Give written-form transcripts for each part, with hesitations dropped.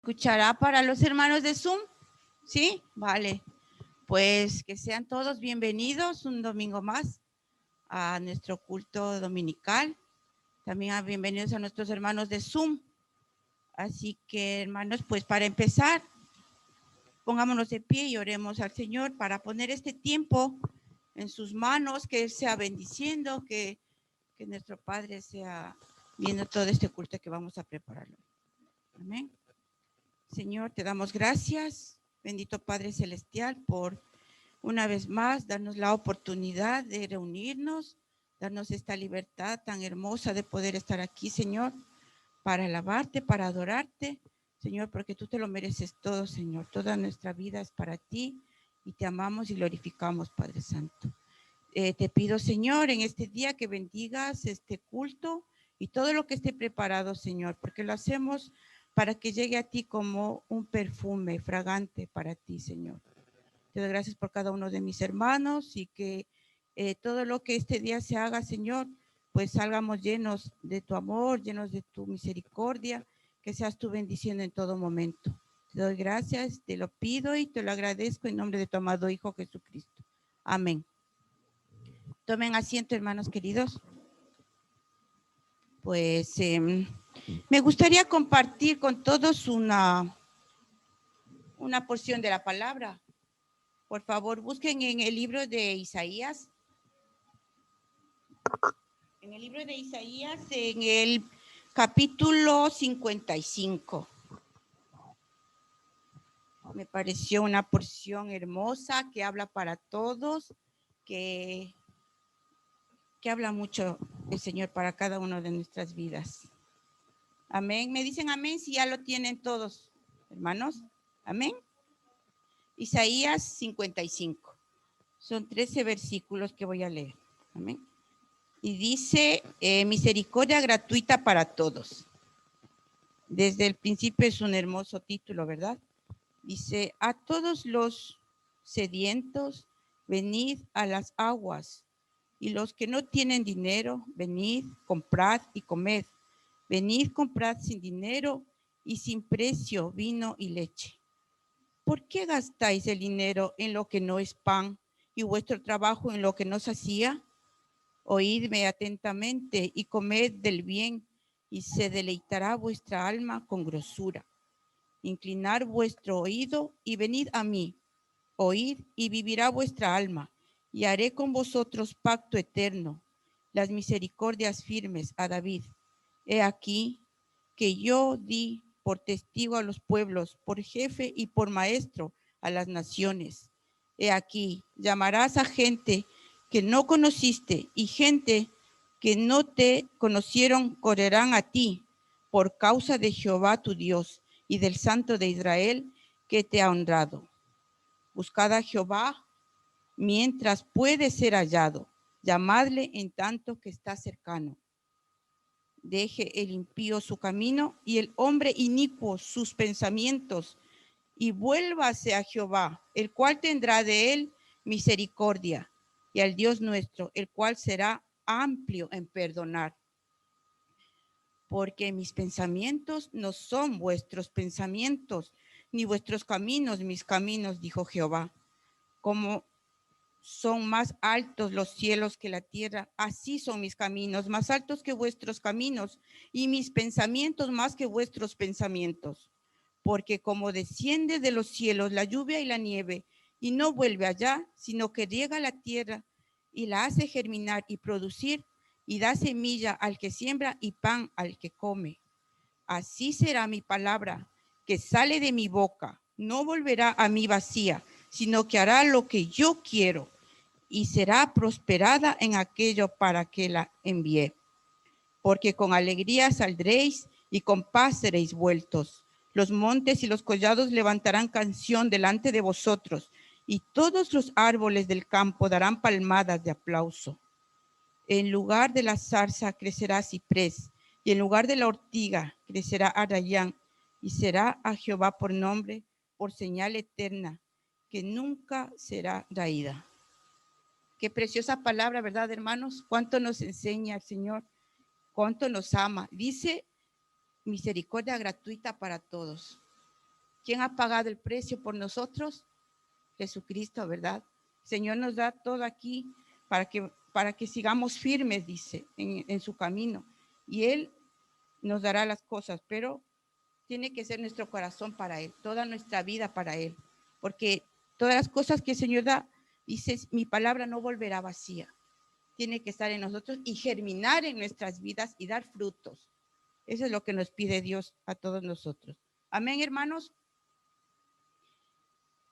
escuchará para los hermanos de Zoom? ¿Sí? Vale. Pues que sean todos bienvenidos un domingo más a nuestro culto dominical. También bienvenidos a nuestros hermanos de Zoom. Así que, hermanos, pues para empezar, pongámonos de pie y oremos al Señor para poner este tiempo en sus manos, que Él sea bendiciendo, que nuestro Padre sea viendo todo este culto que vamos a prepararlo. Amén. Señor, te damos gracias, bendito Padre Celestial, por una vez más darnos la oportunidad de reunirnos, darnos esta libertad tan hermosa de poder estar aquí, Señor, para alabarte, para adorarte, Señor, porque tú te lo mereces todo, Señor. Toda nuestra vida es para ti y te amamos y glorificamos, Padre Santo. Te pido, Señor, en este día que bendigas este culto y todo lo que esté preparado, Señor, porque lo hacemos para que llegue a ti como un perfume fragante para ti, Señor. Te doy gracias por cada uno de mis hermanos y que todo lo que este día se haga, Señor, pues salgamos llenos de tu amor, llenos de tu misericordia, que seas tú bendiciendo en todo momento. Te doy gracias, te lo pido y te lo agradezco en nombre de tu amado Hijo Jesucristo. Amén. Tomen asiento, hermanos queridos. Pues me gustaría compartir con todos una porción de la palabra. Por favor, busquen en el libro de Isaías. En el libro de Isaías, en el capítulo 55. Me pareció una porción hermosa que habla para todos, que habla mucho el Señor para cada uno de nuestras vidas. Amén. Me dicen amén si ya lo tienen todos, hermanos. Amén. Isaías 55. Son 13 versículos que voy a leer. Amén. Y dice, misericordia gratuita para todos. Desde el principio es un hermoso título, ¿verdad? Dice, a todos los sedientos, venid a las aguas. Y los que no tienen dinero, venid, comprad y comed. Venid, comprad sin dinero y sin precio vino y leche. ¿Por qué gastáis el dinero en lo que no es pan y vuestro trabajo en lo que no sacía? Oídme atentamente y comed del bien, y se deleitará vuestra alma con grosura. Inclinar vuestro oído y venid a mí. Oíd y vivirá vuestra alma, y haré con vosotros pacto eterno, las misericordias firmes a David. He aquí que yo di por testigo a los pueblos, por jefe y por maestro a las naciones. He aquí, llamarás a gente que no conociste y gente que no te conocieron correrán a ti por causa de Jehová tu Dios y del Santo de Israel que te ha honrado. Buscad a Jehová mientras puede ser hallado, llamadle en tanto que está cercano. Deje el impío su camino y el hombre inicuo sus pensamientos, y vuélvase a Jehová, el cual tendrá de él misericordia, y al Dios nuestro, el cual será amplio en perdonar. Porque mis pensamientos no son vuestros pensamientos, ni vuestros caminos mis caminos, dijo Jehová. Como son más altos los cielos que la tierra, así son mis caminos, más altos que vuestros caminos, y mis pensamientos más que vuestros pensamientos. Porque como desciende de los cielos la lluvia y la nieve, y no vuelve allá, sino que riega la tierra y la hace germinar y producir, y da semilla al que siembra y pan al que come. Así será mi palabra que sale de mi boca, no volverá a mí vacía, sino que hará lo que yo quiero, y será prosperada en aquello para que la envié. Porque con alegría saldréis y con paz seréis vueltos. Los montes y los collados levantarán canción delante de vosotros, y todos los árboles del campo darán palmadas de aplauso. En lugar de la zarza crecerá ciprés, y en lugar de la ortiga crecerá arrayán, y será a Jehová por nombre, por señal eterna, que nunca será raída. Qué preciosa palabra, ¿verdad, hermanos? Cuánto nos enseña el Señor, cuánto nos ama. Dice misericordia gratuita para todos. ¿Quién ha pagado el precio por nosotros? Jesucristo, ¿verdad? El Señor nos da todo aquí para que sigamos firmes, dice, en su camino. Y Él nos dará las cosas, pero tiene que ser nuestro corazón para Él, toda nuestra vida para Él, porque todas las cosas que el Señor da, dice, mi palabra no volverá vacía. Tiene que estar en nosotros y germinar en nuestras vidas y dar frutos. Eso es lo que nos pide Dios a todos nosotros. Amén, hermanos.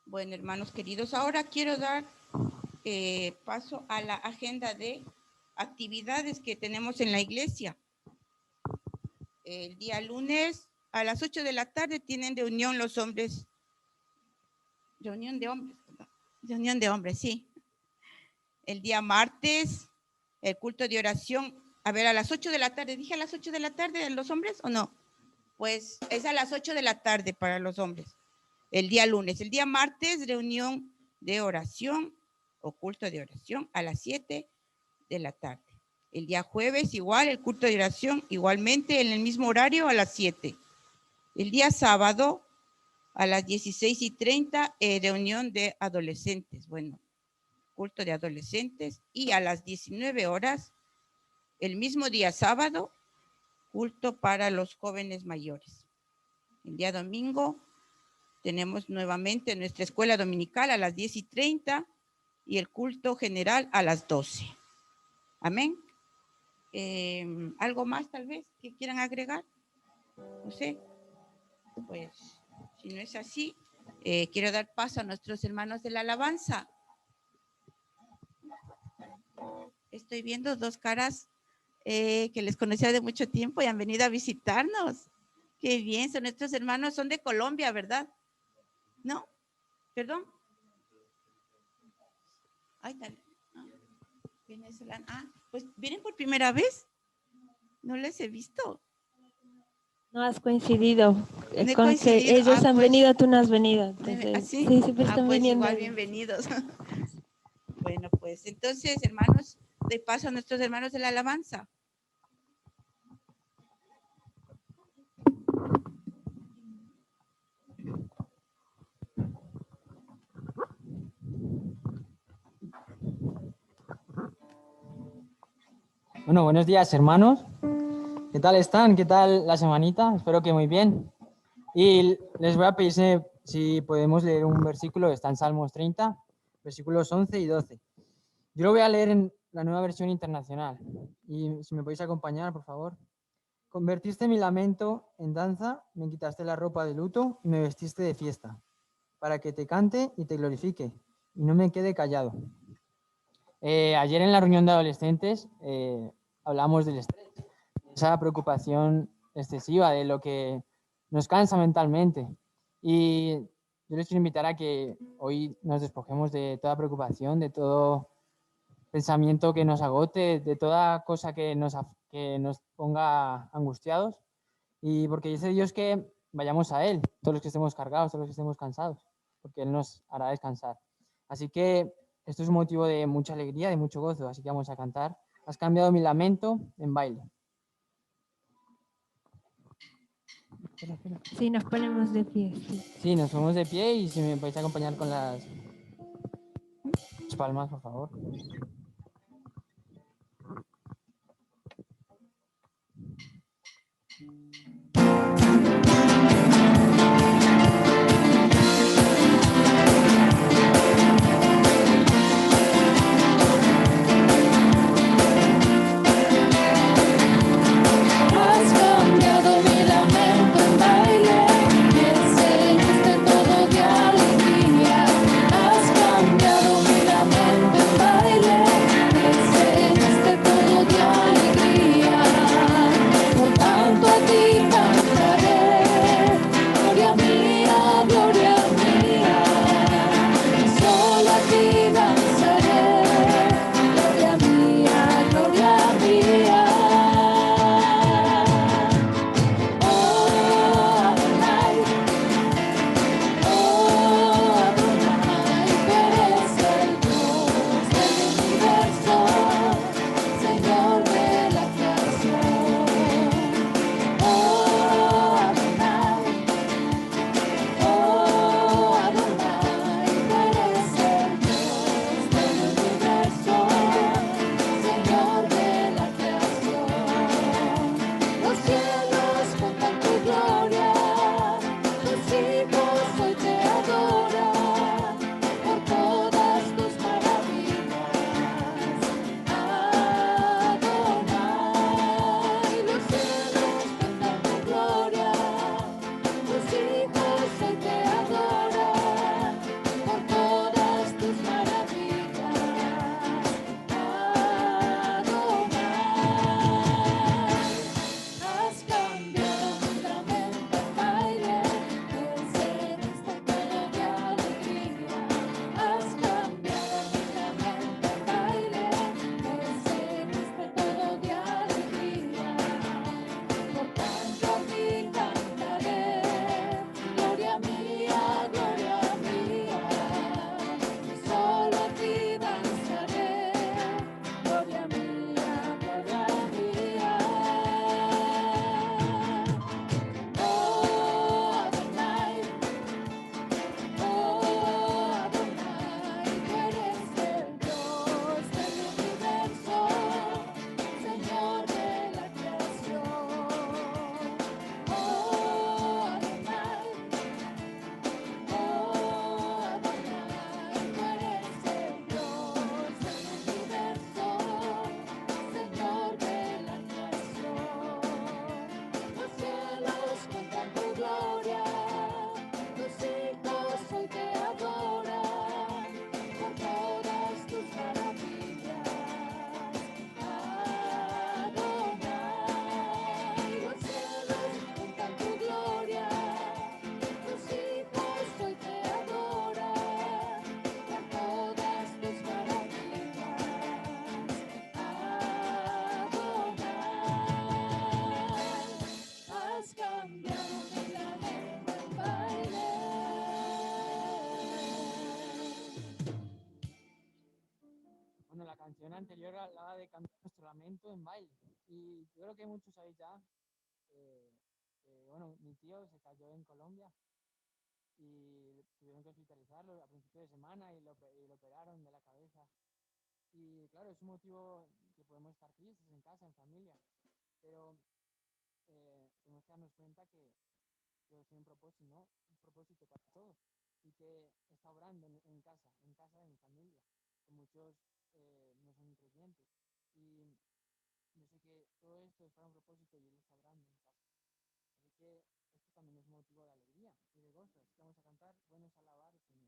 Bueno, hermanos queridos, ahora quiero dar paso a la agenda de actividades que tenemos en la iglesia. El día lunes a las 8 de la tarde tienen reunión los hombres. Reunión de hombres, sí. El día martes, el culto de oración. A ver, a las 8 de la tarde. ¿Dije a las 8 de la tarde los hombres o no? Pues es a las 8 de la tarde para los hombres. El día lunes. El día martes, reunión de oración o culto de oración a las 7 de la tarde. El día jueves igual, el culto de oración igualmente en el mismo horario a las 7. El día sábado a las 16:30, reunión de adolescentes. Bueno, culto de adolescentes. Y a las 19 horas, el mismo día sábado, culto para los jóvenes mayores. El día domingo tenemos nuevamente nuestra escuela dominical a las 10:30 y el culto general a las 12. Amén. ¿Algo más tal vez que quieran agregar? No sé. Pues si no es así, quiero dar paso a nuestros hermanos de la alabanza. Estoy viendo dos caras que les conocía de mucho tiempo y han venido a visitarnos. Qué bien, son nuestros hermanos, son de Colombia, ¿verdad? ¿No? ¿Perdón? Ay, tal. Venezolano. Pues vienen por primera vez. No les he visto. No has coincidido. No he con coincidido. que ellos han pues, venido, tú no has venido. Entonces, ¿así? sí, siempre están pues viniendo. igual bienvenidos. Bueno, pues entonces, hermanos, de paso a nuestros hermanos de la alabanza. Bueno, buenos días, hermanos. ¿Qué tal están? ¿Qué tal la semanita? Espero que muy bien. Y les voy a pedir si podemos leer un versículo, está en Salmos 30, versículos 11 y 12. Yo lo voy a leer en la nueva versión internacional. Y si me podéis acompañar, por favor. Convertiste mi lamento en danza, me quitaste la ropa de luto y me vestiste de fiesta, para que te cante y te glorifique, y no me quede callado. Ayer en la reunión de adolescentes hablamos del estrés, esa preocupación excesiva de lo que nos cansa mentalmente. Y yo les quiero invitar a que hoy nos despojemos de toda preocupación, de todo pensamiento que nos agote, de toda cosa que nos ponga angustiados. Y porque dice Dios que vayamos a Él, todos los que estemos cargados, todos los que estemos cansados, porque Él nos hará descansar. Así que esto es un motivo de mucha alegría, de mucho gozo, así que vamos a cantar. Has cambiado mi lamento en baile. Sí, nos ponemos de pie. Sí, nos ponemos de pie y si me podéis acompañar con las palmas, por favor. Has cambiado mi lamento en baile. la hora de cantar nuestro lamento en baile. Y yo creo que muchos sabéis ya, bueno, mi tío se cayó en Colombia y tuvieron que hospitalizarlo a principio de semana y lo operaron de la cabeza. Y claro, es un motivo que podemos estar tristes en casa, en familia, pero tenemos que darnos cuenta que Dios tiene un propósito, ¿no? Un propósito para todos y que está obrando en casa, en mi familia, que muchos no son creyentes. Y yo sé que todo esto es para un propósito y Él está obrando en casa. Así que esto también es motivo de alegría y de gozo. Así que vamos a cantar, bueno es alabar al Señor.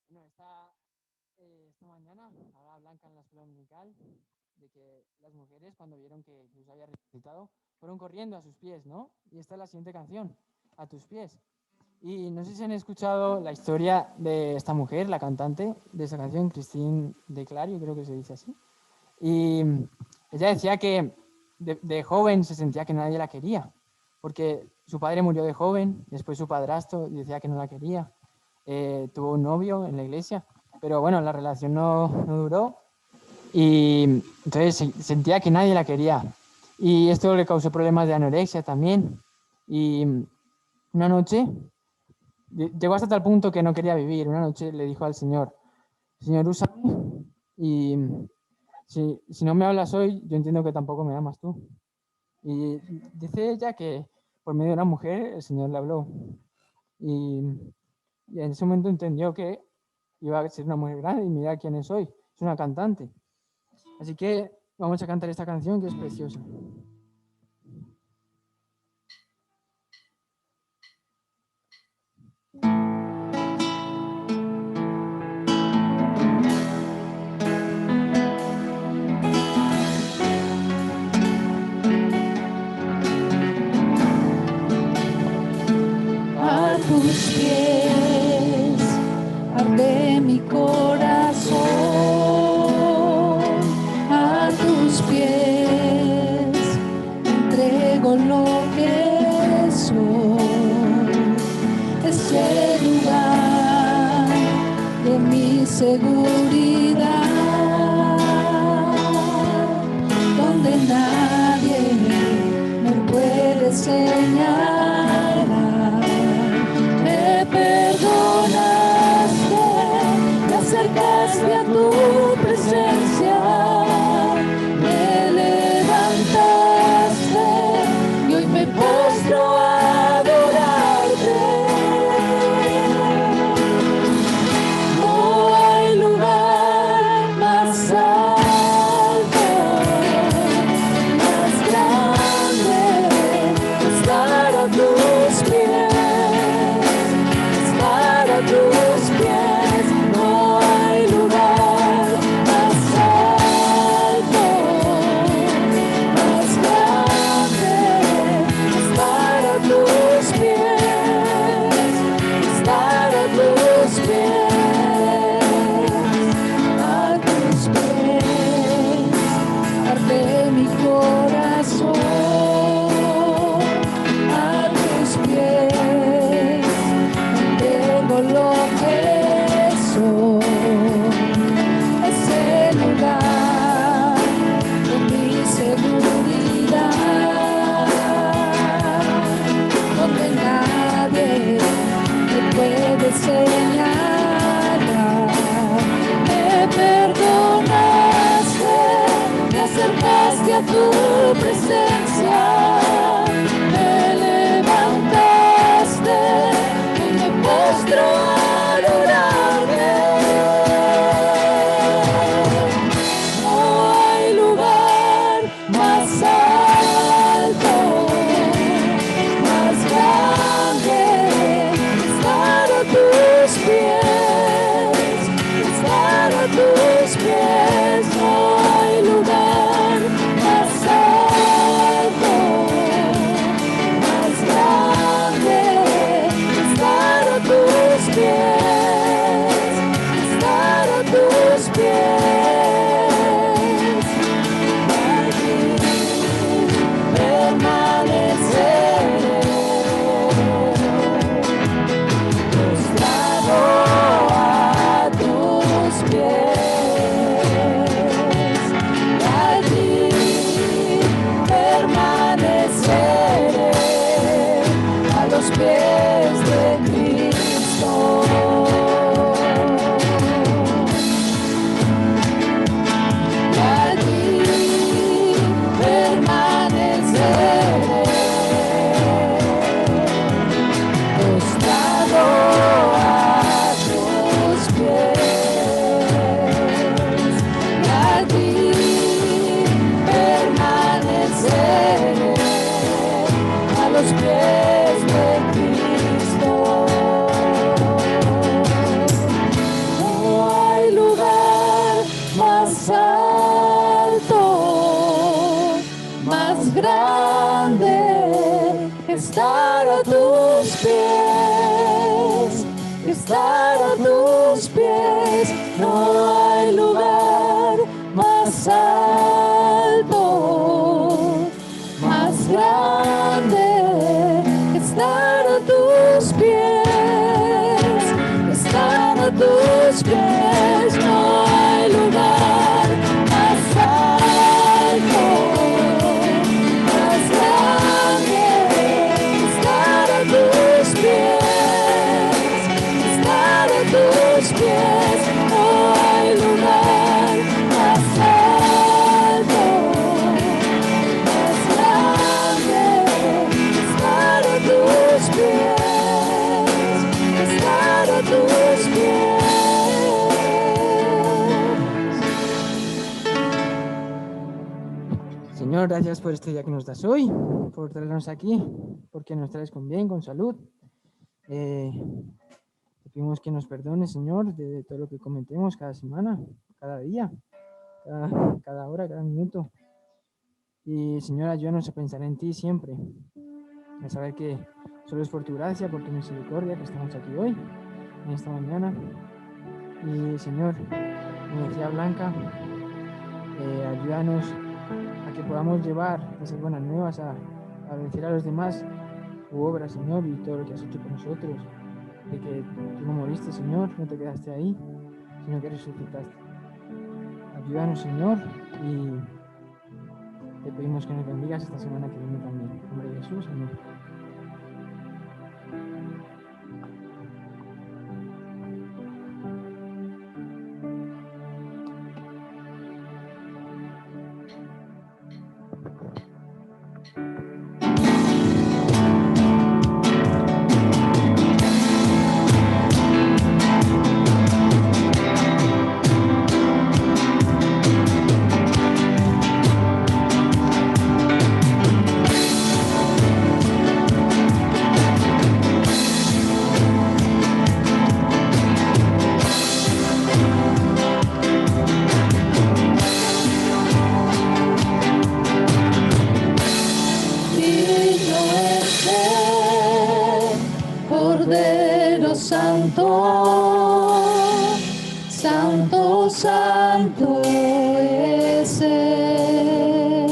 Bueno, esta mañana hablaba Blanca en la escuela dominical de que las mujeres cuando vieron que Jesús había resucitado fueron corriendo a sus pies, ¿no? Y esta es la siguiente canción, A tus pies. Y no sé si han escuchado la historia de esta mujer, la cantante de esa canción, Christine de Clario, creo que se dice así. Y ella decía que de joven se sentía que nadie la quería, porque su padre murió de joven, después su padrastro decía que no la quería, tuvo un novio en la iglesia, pero bueno, la relación no duró y entonces sentía que nadie la quería. Y esto le causó problemas de anorexia también. Y una noche llegó hasta tal punto que no quería vivir. Una noche le dijo al Señor, Señor, úsame y si no me hablas hoy, yo entiendo que tampoco me amas tú. Y dice ella que por medio de una mujer el Señor le habló. Y en ese momento entendió que iba a ser una mujer grande y mira quién es hoy. Es una cantante. Así que vamos a cantar esta canción que es preciosa. A tus pies arde mi corazón, a tus pies entrego lo que soy. Es el lugar de mi seguridad, donde nadie me puede señalar. Me perdonaste, me acercaste a tu presencia, me levantaste y hoy me postro a adorarte. más grande que estar a tus pies, que estar a tus pies. No hay lugar más alto, más grande que estar a tus pies, que estar a tus pies. No hay lugar más alto, más grande que estar a tus pies, que estar a tus pies. No hay lugar más alto, más grande que estar a tus pies, que estar a tus pies. Señor, gracias por este día que nos das hoy, por traernos aquí, porque nos traes con bien, con salud. Te pedimos que nos perdones, Señor, de todo lo que cometemos cada semana, cada día, cada hora, cada minuto. Y, Señor, ayúdanos a pensar en ti siempre, a saber que solo es por tu gracia, por tu misericordia que estamos aquí hoy, en esta mañana. Y, Señor, como decía Blanca, ayúdanos a que podamos llevar esas buenas nuevas a decir a los demás tu obra, Señor, y todo lo que has hecho con nosotros, de que tú no moriste, Señor, no te quedaste ahí, sino que resucitaste. Ayúdanos, Señor, y te pedimos que nos bendigas esta semana que viene también. En nombre de Jesús, amén. Cordero Santo, Santo, Santo es Él.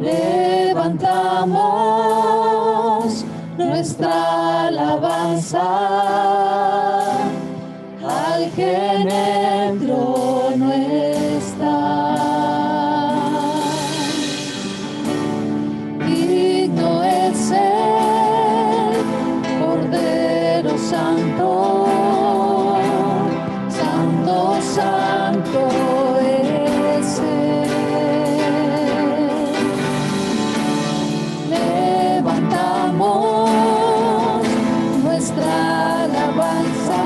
Levantamos nuestra alabanza al que en el trono está. Digno es el Cordero Santo, Santo, Santo es Él. Levantamos nuestra alabanza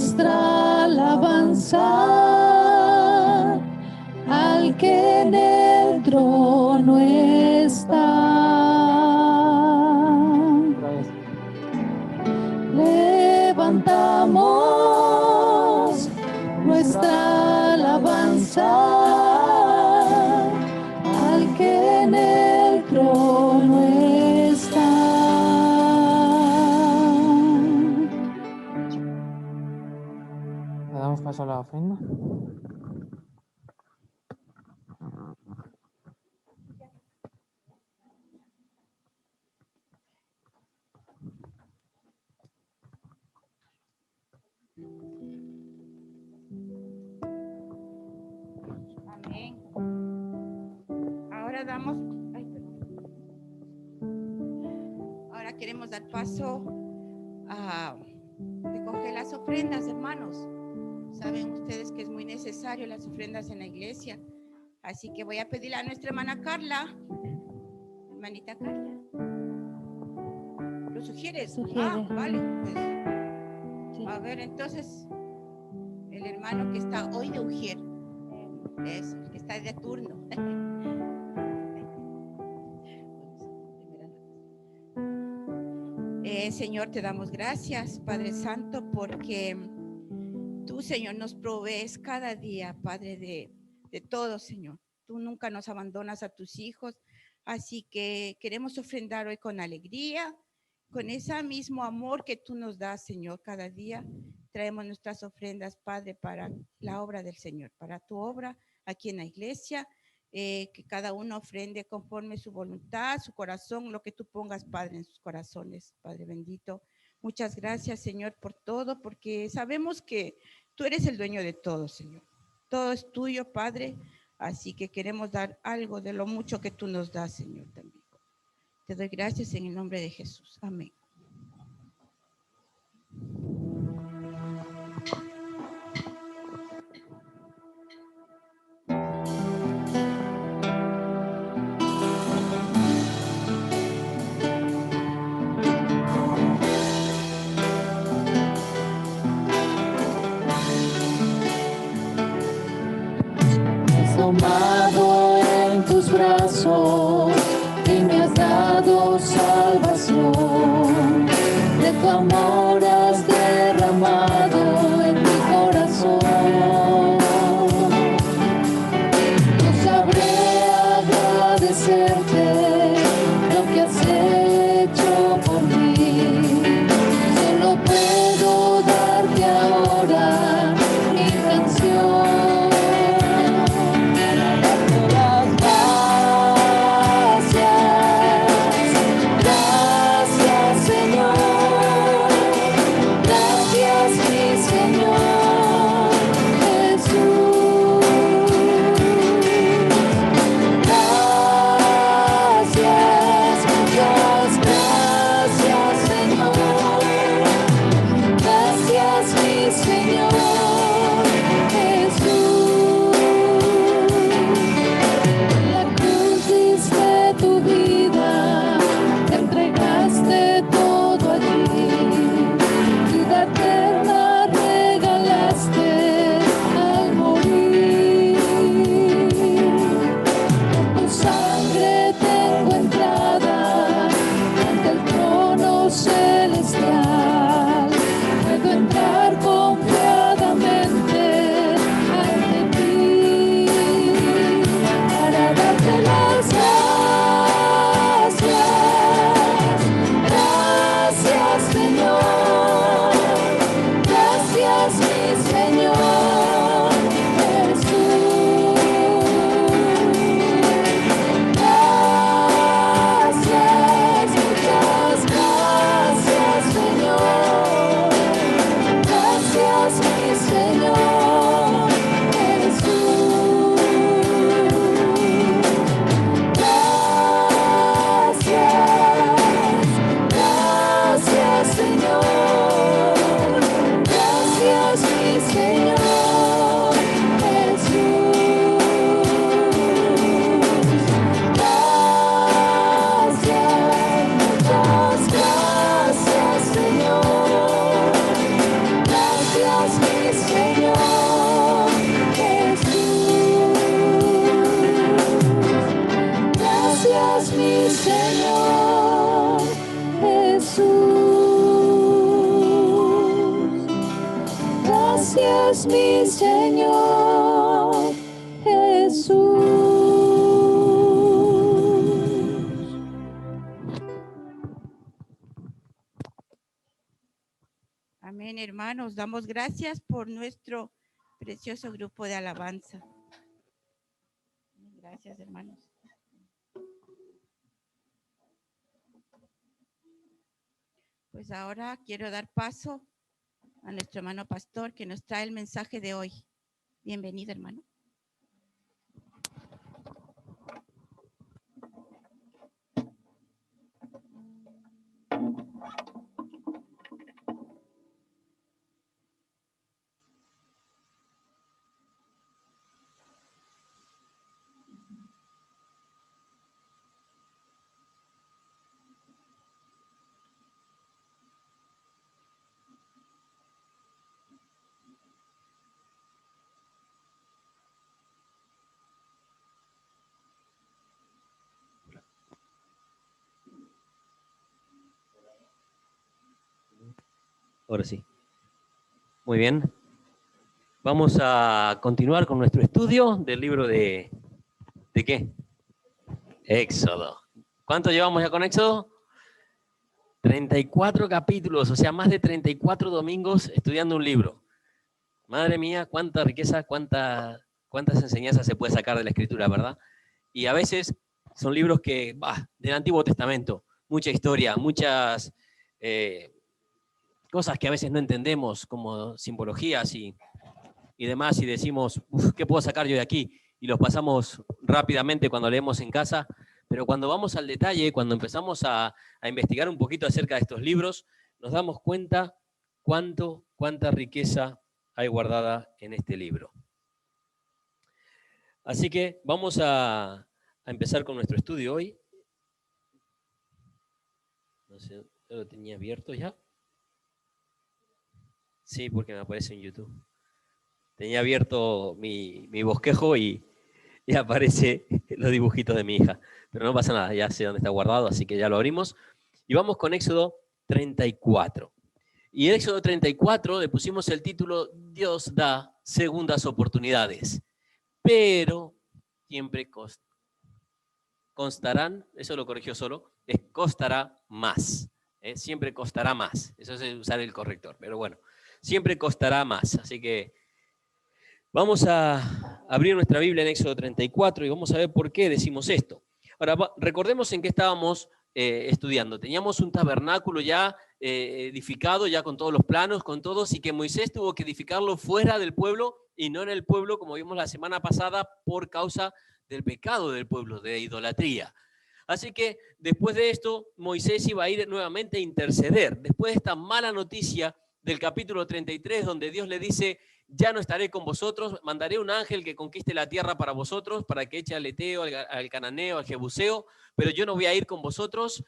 nuestra alabanza al que en el trono está. Otra vez. Levantamos nuestra alabanza al que en el trono está. Le damos paso a la ofrenda. Amén. Ahora damos, ay, perdón. Ahora queremos dar paso a recoger las ofrendas, hermanos. Saben ustedes que es muy necesario las ofrendas en la iglesia. Así que voy a pedirle a nuestra hermana Carla. Hermanita Carla. ¿Lo sugieres? Sugiere. Ah, vale. Pues, Sí. a ver, entonces, el hermano que está hoy de Ujier. Es el que está de turno. Señor, te damos gracias, Padre Santo, porque tú, Señor, nos provees cada día, Padre, de todo, Señor. Tú nunca nos abandonas a tus hijos, así que queremos ofrendar hoy con alegría, con ese mismo amor que tú nos das, Señor, cada día. Traemos nuestras ofrendas, Padre, para la obra del Señor, para tu obra aquí en la iglesia, que cada uno ofrende conforme su voluntad, su corazón, lo que tú pongas, Padre, en sus corazones, Padre bendito. Muchas gracias, Señor, por todo, porque sabemos que tú eres el dueño de todo, Señor. Todo es tuyo, Padre, así que queremos dar algo de lo mucho que tú nos das, Señor, también. Te doy gracias en el nombre de Jesús. Amén. Me has tomado en tus brazos y me has dado salvación. De tu amor has derramado en mi corazón. No sabré agradecerte lo que has hecho por mí. Solo puedo darte ahora mi canción. Gracias, Señor. es mi Señor Jesús. Amén, hermanos. Damos gracias por nuestro precioso grupo de alabanza. Gracias, hermanos. Pues ahora quiero dar paso a nuestro hermano pastor que nos trae el mensaje de hoy. Bienvenido, hermano. Ahora sí. Muy bien. Vamos a continuar con nuestro estudio del libro ¿de qué? Éxodo. ¿Cuánto llevamos ya con Éxodo? 34 capítulos, o sea, más de 34 domingos estudiando un libro. Madre mía, cuánta riqueza, cuántas enseñanzas se puede sacar de la Escritura, ¿verdad? Y a veces son libros que, del Antiguo Testamento, mucha historia, muchas cosas que a veces no entendemos, como simbologías y demás, y decimos, ¿qué puedo sacar yo de aquí? Y los pasamos rápidamente cuando leemos en casa, pero cuando vamos al detalle, cuando empezamos a investigar un poquito acerca de estos libros, nos damos cuenta cuánta riqueza hay guardada en este libro. Así que vamos a empezar con nuestro estudio hoy. No sé, ¿yo lo tenía abierto ya? Sí, porque me aparece en YouTube. Tenía abierto mi bosquejo y aparece los dibujitos de mi hija. Pero no pasa nada, ya sé dónde está guardado, así que ya lo abrimos. Y vamos con Éxodo 34. Y en Éxodo 34 le pusimos el título Dios da segundas oportunidades, pero siempre constarán, eso lo corrigió solo, costará más. Siempre costará más. Eso es usar el corrector, pero bueno, siempre costará más. Así que vamos a abrir nuestra Biblia en Éxodo 34 y vamos a ver por qué decimos esto. Ahora, recordemos en qué estábamos estudiando. Teníamos un tabernáculo ya edificado, ya con todos los planos, con todos, y que Moisés tuvo que edificarlo fuera del pueblo y no en el pueblo, como vimos la semana pasada, por causa del pecado del pueblo, de idolatría. Así que después de esto, Moisés iba a ir nuevamente a interceder. Después de esta mala noticia del capítulo 33, donde Dios le dice, ya no estaré con vosotros, mandaré un ángel que conquiste la tierra para vosotros, para que eche al Eteo, al Cananeo, al Jebuseo, pero yo no voy a ir con vosotros.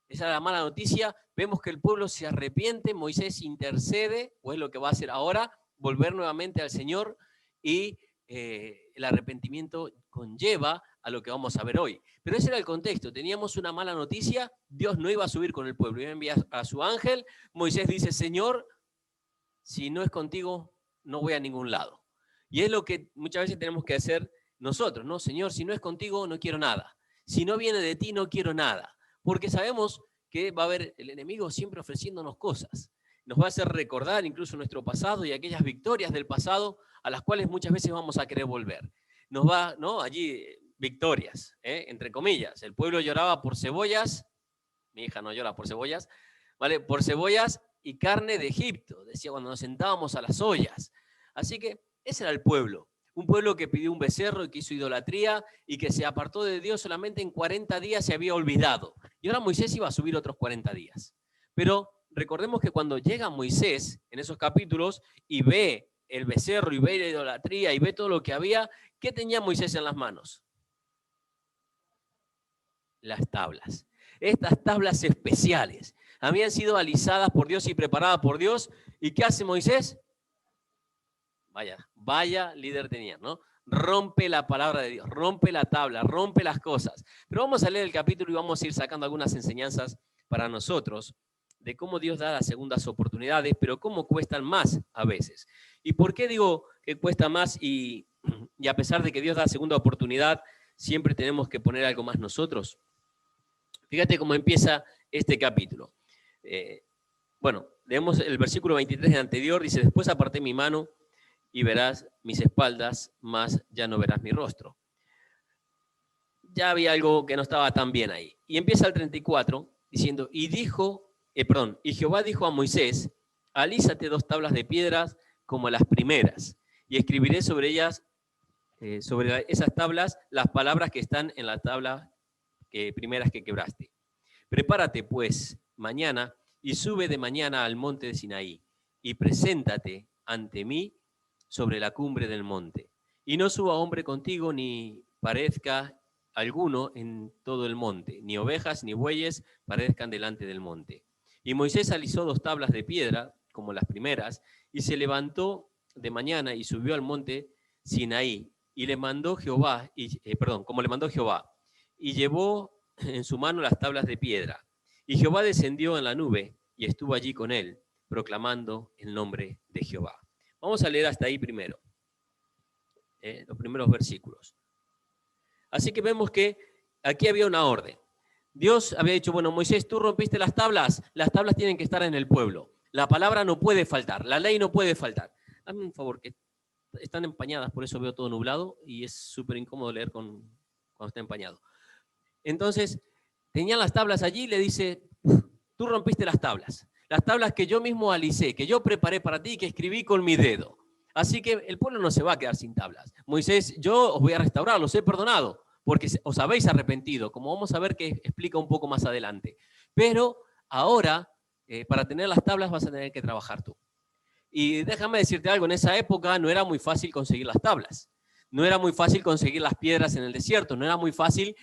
Esa es la mala noticia. Vemos que el pueblo se arrepiente, Moisés intercede, o es lo que va a hacer ahora, volver nuevamente al Señor, y el arrepentimiento conlleva a lo que vamos a ver hoy. Pero ese era el contexto. Teníamos una mala noticia, Dios no iba a subir con el pueblo, iba a enviar a su ángel. Moisés dice, Señor, si no es contigo, no voy a ningún lado. Y es lo que muchas veces tenemos que hacer nosotros, ¿no? Señor, si no es contigo, no quiero nada. Si no viene de ti, no quiero nada. Porque sabemos que va a haber el enemigo siempre ofreciéndonos cosas. Nos va a hacer recordar incluso nuestro pasado y aquellas victorias del pasado a las cuales muchas veces vamos a querer volver. Nos va, ¿no? Allí, victorias, entre comillas. El pueblo lloraba por cebollas, mi hija no llora por cebollas, ¿vale? Por cebollas y carne de Egipto, decía cuando nos sentábamos a las ollas. Así que ese era el pueblo, un pueblo que pidió un becerro y que hizo idolatría y que se apartó de Dios solamente en 40 días, se había olvidado. Y ahora Moisés iba a subir otros 40 días. Pero recordemos que cuando llega Moisés en esos capítulos y ve el becerro y ve la idolatría y ve todo lo que había, ¿qué tenía Moisés en las manos? Las tablas. Estas tablas especiales habían sido alisadas por Dios y preparadas por Dios. ¿Y qué hace Moisés? Vaya líder tenía, ¿no? Rompe la palabra de Dios, rompe la tabla, rompe las cosas. Pero vamos a leer el capítulo y vamos a ir sacando algunas enseñanzas para nosotros de cómo Dios da las segundas oportunidades, pero cómo cuestan más a veces. ¿Y por qué digo que cuesta más y a pesar de que Dios da segunda oportunidad, siempre tenemos que poner algo más nosotros? Fíjate cómo empieza este capítulo. Bueno, leemos el versículo 23 del anterior, dice, después aparté mi mano y verás mis espaldas, mas ya no verás mi rostro. Ya había algo que no estaba tan bien ahí. Y empieza el 34 diciendo, y Jehová dijo a Moisés, alízate 2 tablas de piedras como las primeras, y escribiré sobre ellas, sobre esas tablas, las palabras que están en la tabla primeras que quebraste. Prepárate, pues, mañana, y sube de mañana al monte de Sinaí, y preséntate ante mí sobre la cumbre del monte. Y no suba hombre contigo, ni parezca alguno en todo el monte, ni ovejas ni bueyes parezcan delante del monte. Y Moisés alisó 2 tablas de piedra, como las primeras, y se levantó de mañana y subió al monte Sinaí, y le mandó Jehová, como le mandó Jehová, y llevó en su mano las tablas de piedra. Y Jehová descendió en la nube y estuvo allí con él, proclamando el nombre de Jehová. Vamos a leer hasta ahí primero, los primeros versículos. Así que vemos que aquí había una orden. Dios había dicho, bueno, Moisés, tú rompiste las tablas tienen que estar en el pueblo. La palabra no puede faltar, la ley no puede faltar. Dame un favor, que están empañadas, por eso veo todo nublado y es súper incómodo leer cuando está empañado. Entonces, tenían las tablas allí y le dice, tú rompiste las tablas que yo mismo alicé, que yo preparé para ti y que escribí con mi dedo. Así que el pueblo no se va a quedar sin tablas. Moisés, yo os voy a restaurar, los he perdonado, porque os habéis arrepentido, como vamos a ver que explica un poco más adelante. Pero ahora, para tener las tablas vas a tener que trabajar tú. Y déjame decirte algo, en esa época no era muy fácil conseguir las tablas. No era muy fácil conseguir las piedras en el desierto, no era muy fácil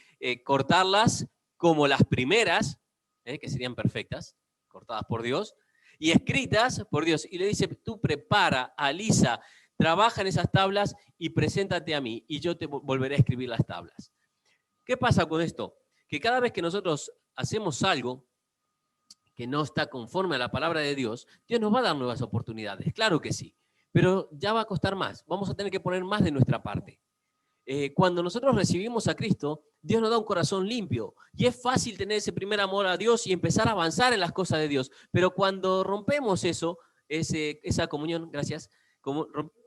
cortarlas como las primeras, que serían perfectas, cortadas por Dios, y escritas por Dios. Y le dice, tú prepara, alisa, trabaja en esas tablas y preséntate a mí, y yo te volveré a escribir las tablas. ¿Qué pasa con esto? Que cada vez que nosotros hacemos algo que no está conforme a la palabra de Dios, Dios nos va a dar nuevas oportunidades, claro que sí, pero ya va a costar más, vamos a tener que poner más de nuestra parte. Cuando nosotros recibimos a Cristo, Dios nos da un corazón limpio y es fácil tener ese primer amor a Dios y empezar a avanzar en las cosas de Dios, pero cuando rompemos esa comunión, rompemos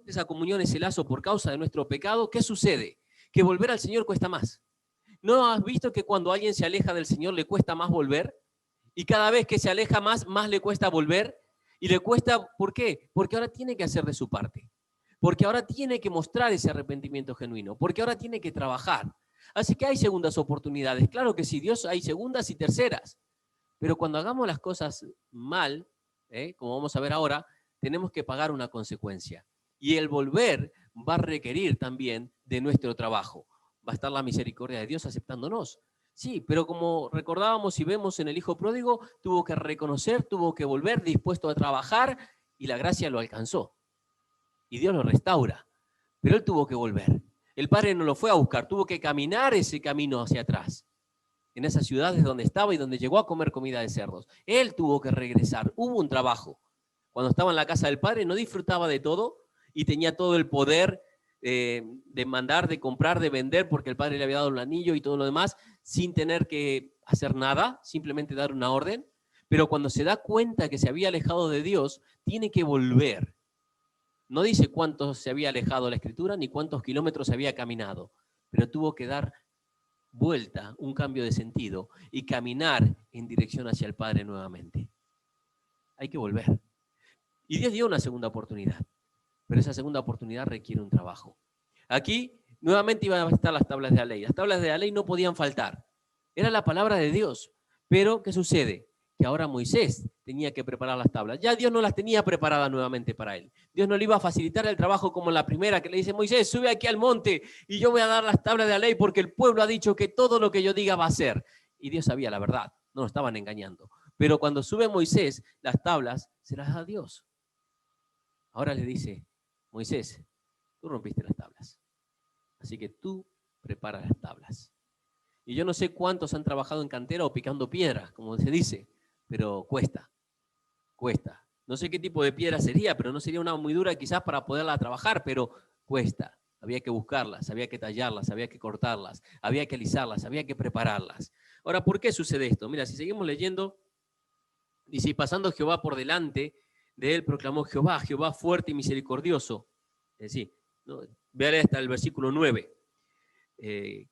esa comunión, ese lazo por causa de nuestro pecado, ¿qué sucede? Que volver al Señor cuesta más. ¿No has visto que cuando alguien se aleja del Señor le cuesta más volver? Y cada vez que se aleja más le cuesta volver. Y le cuesta, ¿por qué? Porque ahora tiene que hacer de su parte. Porque ahora tiene que mostrar ese arrepentimiento genuino. Porque ahora tiene que trabajar. Así que hay segundas oportunidades. Claro que sí, Dios, hay segundas y terceras. Pero cuando hagamos las cosas mal, como vamos a ver ahora, tenemos que pagar una consecuencia. Y el volver va a requerir también de nuestro trabajo. Va a estar la misericordia de Dios aceptándonos. Sí, pero como recordábamos y vemos en el hijo pródigo, tuvo que reconocer, tuvo que volver dispuesto a trabajar y la gracia lo alcanzó. Y Dios lo restaura, pero él tuvo que volver. El padre no lo fue a buscar, tuvo que caminar ese camino hacia atrás, en esas ciudades donde estaba y donde llegó a comer comida de cerdos. Él tuvo que regresar, hubo un trabajo. Cuando estaba en la casa del padre no disfrutaba de todo y tenía todo el poder de mandar, de comprar, de vender, porque el padre le había dado el anillo y todo lo demás, sin tener que hacer nada, simplemente dar una orden. Pero cuando se da cuenta que se había alejado de Dios, tiene que volver. No dice cuánto se había alejado la Escritura, ni cuántos kilómetros había caminado, pero tuvo que dar vuelta, un cambio de sentido, y caminar en dirección hacia el Padre nuevamente. Hay que volver. Y Dios dio una segunda oportunidad. Pero esa segunda oportunidad requiere un trabajo. Aquí nuevamente iban a estar las tablas de la ley. Las tablas de la ley no podían faltar. Era la palabra de Dios. Pero, ¿qué sucede? Que ahora Moisés tenía que preparar las tablas. Ya Dios no las tenía preparadas nuevamente para él. Dios no le iba a facilitar el trabajo como en la primera, que le dice, Moisés, sube aquí al monte y yo voy a dar las tablas de la ley porque el pueblo ha dicho que todo lo que yo diga va a ser. Y Dios sabía la verdad, no lo estaban engañando. Pero cuando sube Moisés, las tablas se las da Dios. Ahora le dice, Moisés, tú rompiste las tablas, así que tú preparas las tablas. Y yo no sé cuántos han trabajado en cantera o picando piedra, como se dice, pero cuesta. cuesta. No sé qué tipo de piedra sería, pero no sería una muy dura quizás para poderla trabajar, pero cuesta. Había que buscarlas, había que tallarlas, había que cortarlas, había que alisarlas, había que prepararlas. Ahora, ¿por qué sucede esto? Mira, si seguimos leyendo, dice, y pasando Jehová por delante de él, proclamó Jehová, Jehová fuerte y misericordioso. Es decir, ¿no? Véale hasta el versículo 9. Sí.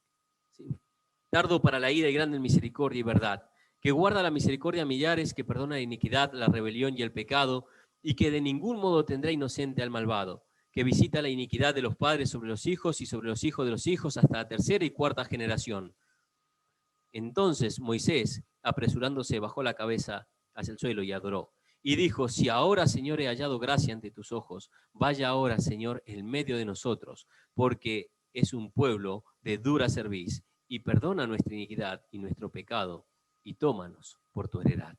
Tardo para la ira y grande en misericordia y verdad, que guarda la misericordia a millares, que perdona la iniquidad, la rebelión y el pecado, y que de ningún modo tendrá inocente al malvado, que visita la iniquidad de los padres sobre los hijos y sobre los hijos de los hijos hasta la tercera y cuarta generación. Entonces Moisés, apresurándose, bajó la cabeza hacia el suelo y adoró. Y dijo, si ahora, Señor, he hallado gracia ante tus ojos, vaya ahora, Señor, en medio de nosotros, porque es un pueblo de dura cerviz, y perdona nuestra iniquidad y nuestro pecado, y tómanos por tu heredad.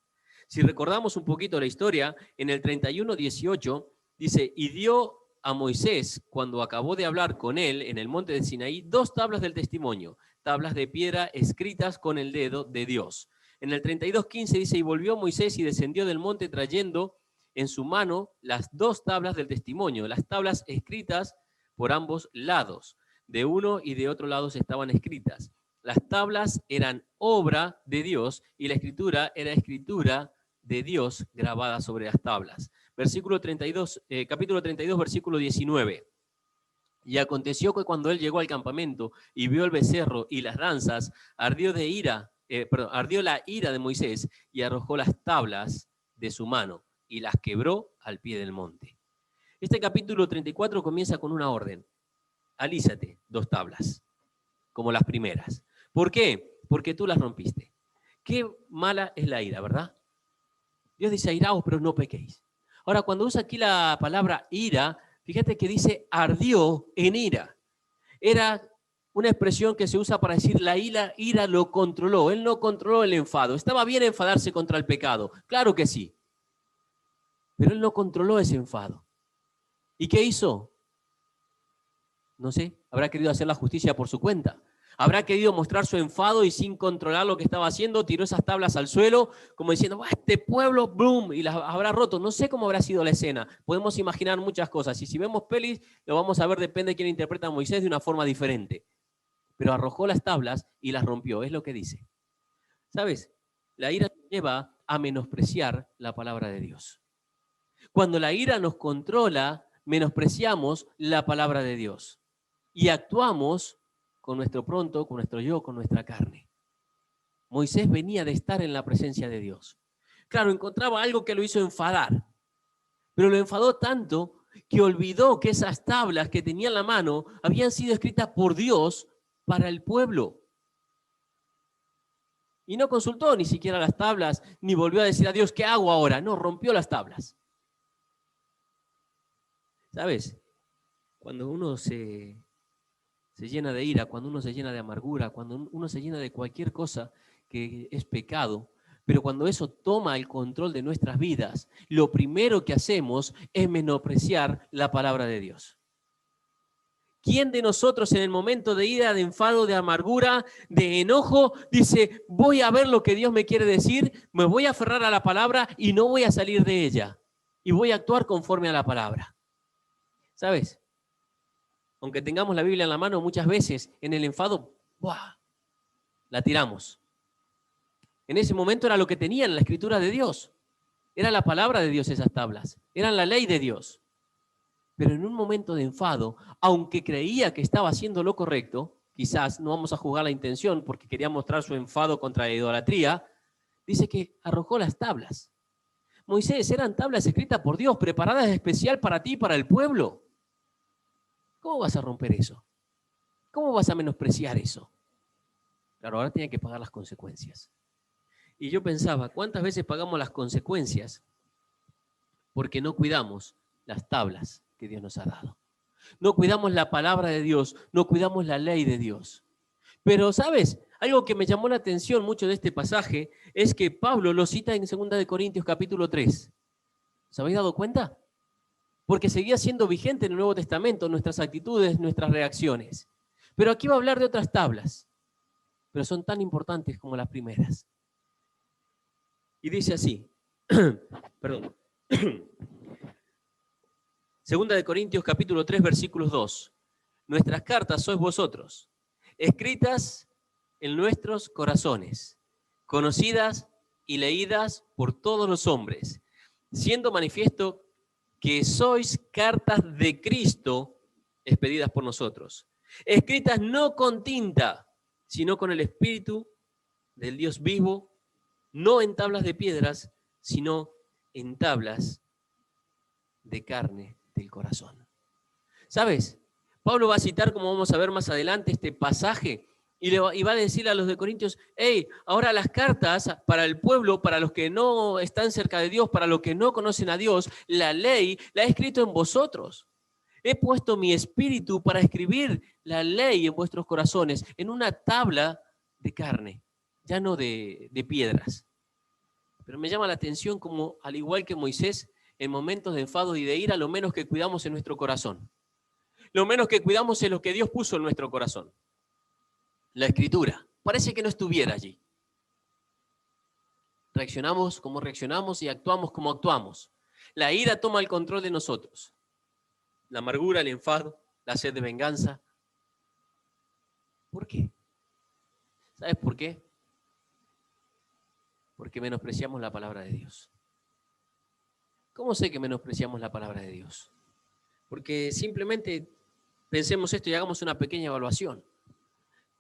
Si recordamos un poquito la historia, en el 31:18 dice, y dio a Moisés, cuando acabó de hablar con él en el monte de Sinaí, 2 tablas del testimonio, tablas de piedra escritas con el dedo de Dios. En el 32:15 dice, y volvió Moisés y descendió del monte trayendo en su mano las 2 tablas del testimonio, las tablas escritas por ambos lados. De uno y de otro lado estaban escritas. Las tablas eran obra de Dios y la escritura era escritura de Dios grabada sobre las tablas. Versículo 32, capítulo 32, versículo 19. Y aconteció que cuando él llegó al campamento y vio el becerro y las danzas, ardió la ira de Moisés y arrojó las tablas de su mano y las quebró al pie del monte. Este capítulo 34 comienza con una orden. Alízate 2 tablas, como las primeras. ¿Por qué? Porque tú las rompiste. Qué mala es la ira, ¿verdad? Dios dice, airaos, pero no pequéis. Ahora, cuando usa aquí la palabra ira, fíjate que dice ardió en ira. Era una expresión que se usa para decir la ira lo controló. Él no controló el enfado. Estaba bien enfadarse contra el pecado. Claro que sí. Pero él no controló ese enfado. ¿Y qué hizo? No sé, habrá querido hacer la justicia por su cuenta. Habrá querido mostrar su enfado y sin controlar lo que estaba haciendo, tiró esas tablas al suelo, como diciendo, este pueblo, boom, y las habrá roto. No sé cómo habrá sido la escena. Podemos imaginar muchas cosas. Y si vemos pelis, lo vamos a ver, depende de quién interpreta a Moisés, de una forma diferente. Pero arrojó las tablas y las rompió, es lo que dice. ¿Sabes? La ira te lleva a menospreciar la palabra de Dios. Cuando la ira nos controla, menospreciamos la palabra de Dios. Y actuamos con nuestro pronto, con nuestro yo, con nuestra carne. Moisés venía de estar en la presencia de Dios. Claro, encontraba algo que lo hizo enfadar, pero lo enfadó tanto que olvidó que esas tablas que tenía en la mano habían sido escritas por Dios para el pueblo. Y no consultó ni siquiera las tablas, ni volvió a decir a Dios, ¿qué hago ahora? No, rompió las tablas. ¿Sabes? Cuando uno se llena de ira, cuando uno se llena de amargura, cuando uno se llena de cualquier cosa que es pecado, pero cuando eso toma el control de nuestras vidas, lo primero que hacemos es menospreciar la palabra de Dios. ¿Quién de nosotros en el momento de ira, de enfado, de amargura, de enojo, dice, voy a ver lo que Dios me quiere decir, me voy a aferrar a la palabra y no voy a salir de ella, y voy a actuar conforme a la palabra? ¿Sabes? Aunque tengamos la Biblia en la mano, muchas veces en el enfado, ¡buah!, la tiramos. En ese momento era lo que tenían, la escritura de Dios. Era la palabra de Dios esas tablas. Eran la ley de Dios. Pero en un momento de enfado, aunque creía que estaba haciendo lo correcto, quizás no vamos a juzgar la intención porque quería mostrar su enfado contra la idolatría, dice que arrojó las tablas. Moisés, eran tablas escritas por Dios, preparadas especial para ti y para el pueblo. ¿Cómo vas a romper eso? ¿Cómo vas a menospreciar eso? Claro, ahora tiene que pagar las consecuencias. Y yo pensaba, ¿cuántas veces pagamos las consecuencias porque no cuidamos las tablas que Dios nos ha dado? No cuidamos la palabra de Dios, no cuidamos la ley de Dios. Pero, ¿sabes? Algo que me llamó la atención mucho de este pasaje es que Pablo lo cita en 2 Corintios capítulo 3. ¿Os habéis dado cuenta? Porque seguía siendo vigente en el Nuevo Testamento nuestras actitudes, nuestras reacciones. Pero aquí va a hablar de otras tablas, pero son tan importantes como las primeras. Y dice así, perdón, Segunda de Corintios capítulo 3, versículos 2. Nuestras cartas sois vosotros, escritas en nuestros corazones, conocidas y leídas por todos los hombres, siendo manifiesto que sois cartas de Cristo expedidas por nosotros, escritas no con tinta, sino con el Espíritu del Dios vivo, no en tablas de piedras, sino en tablas de carne del corazón. ¿Sabes? Pablo va a citar, como vamos a ver más adelante, este pasaje y va a decirle a los de Corintios, hey, ahora las cartas para el pueblo, para los que no están cerca de Dios, para los que no conocen a Dios, la ley la he escrito en vosotros. He puesto mi espíritu para escribir la ley en vuestros corazones, en una tabla de carne, ya no de piedras. Pero me llama la atención como, al igual que Moisés, en momentos de enfado y de ira, lo menos que cuidamos en nuestro corazón. Lo menos que cuidamos es lo que Dios puso en nuestro corazón. La Escritura. Parece que no estuviera allí. Reaccionamos como reaccionamos y actuamos como actuamos. La ira toma el control de nosotros. La amargura, el enfado, la sed de venganza. ¿Por qué? ¿Sabes por qué? Porque menospreciamos la palabra de Dios. ¿Cómo sé que menospreciamos la palabra de Dios? Porque simplemente pensemos esto y hagamos una pequeña evaluación.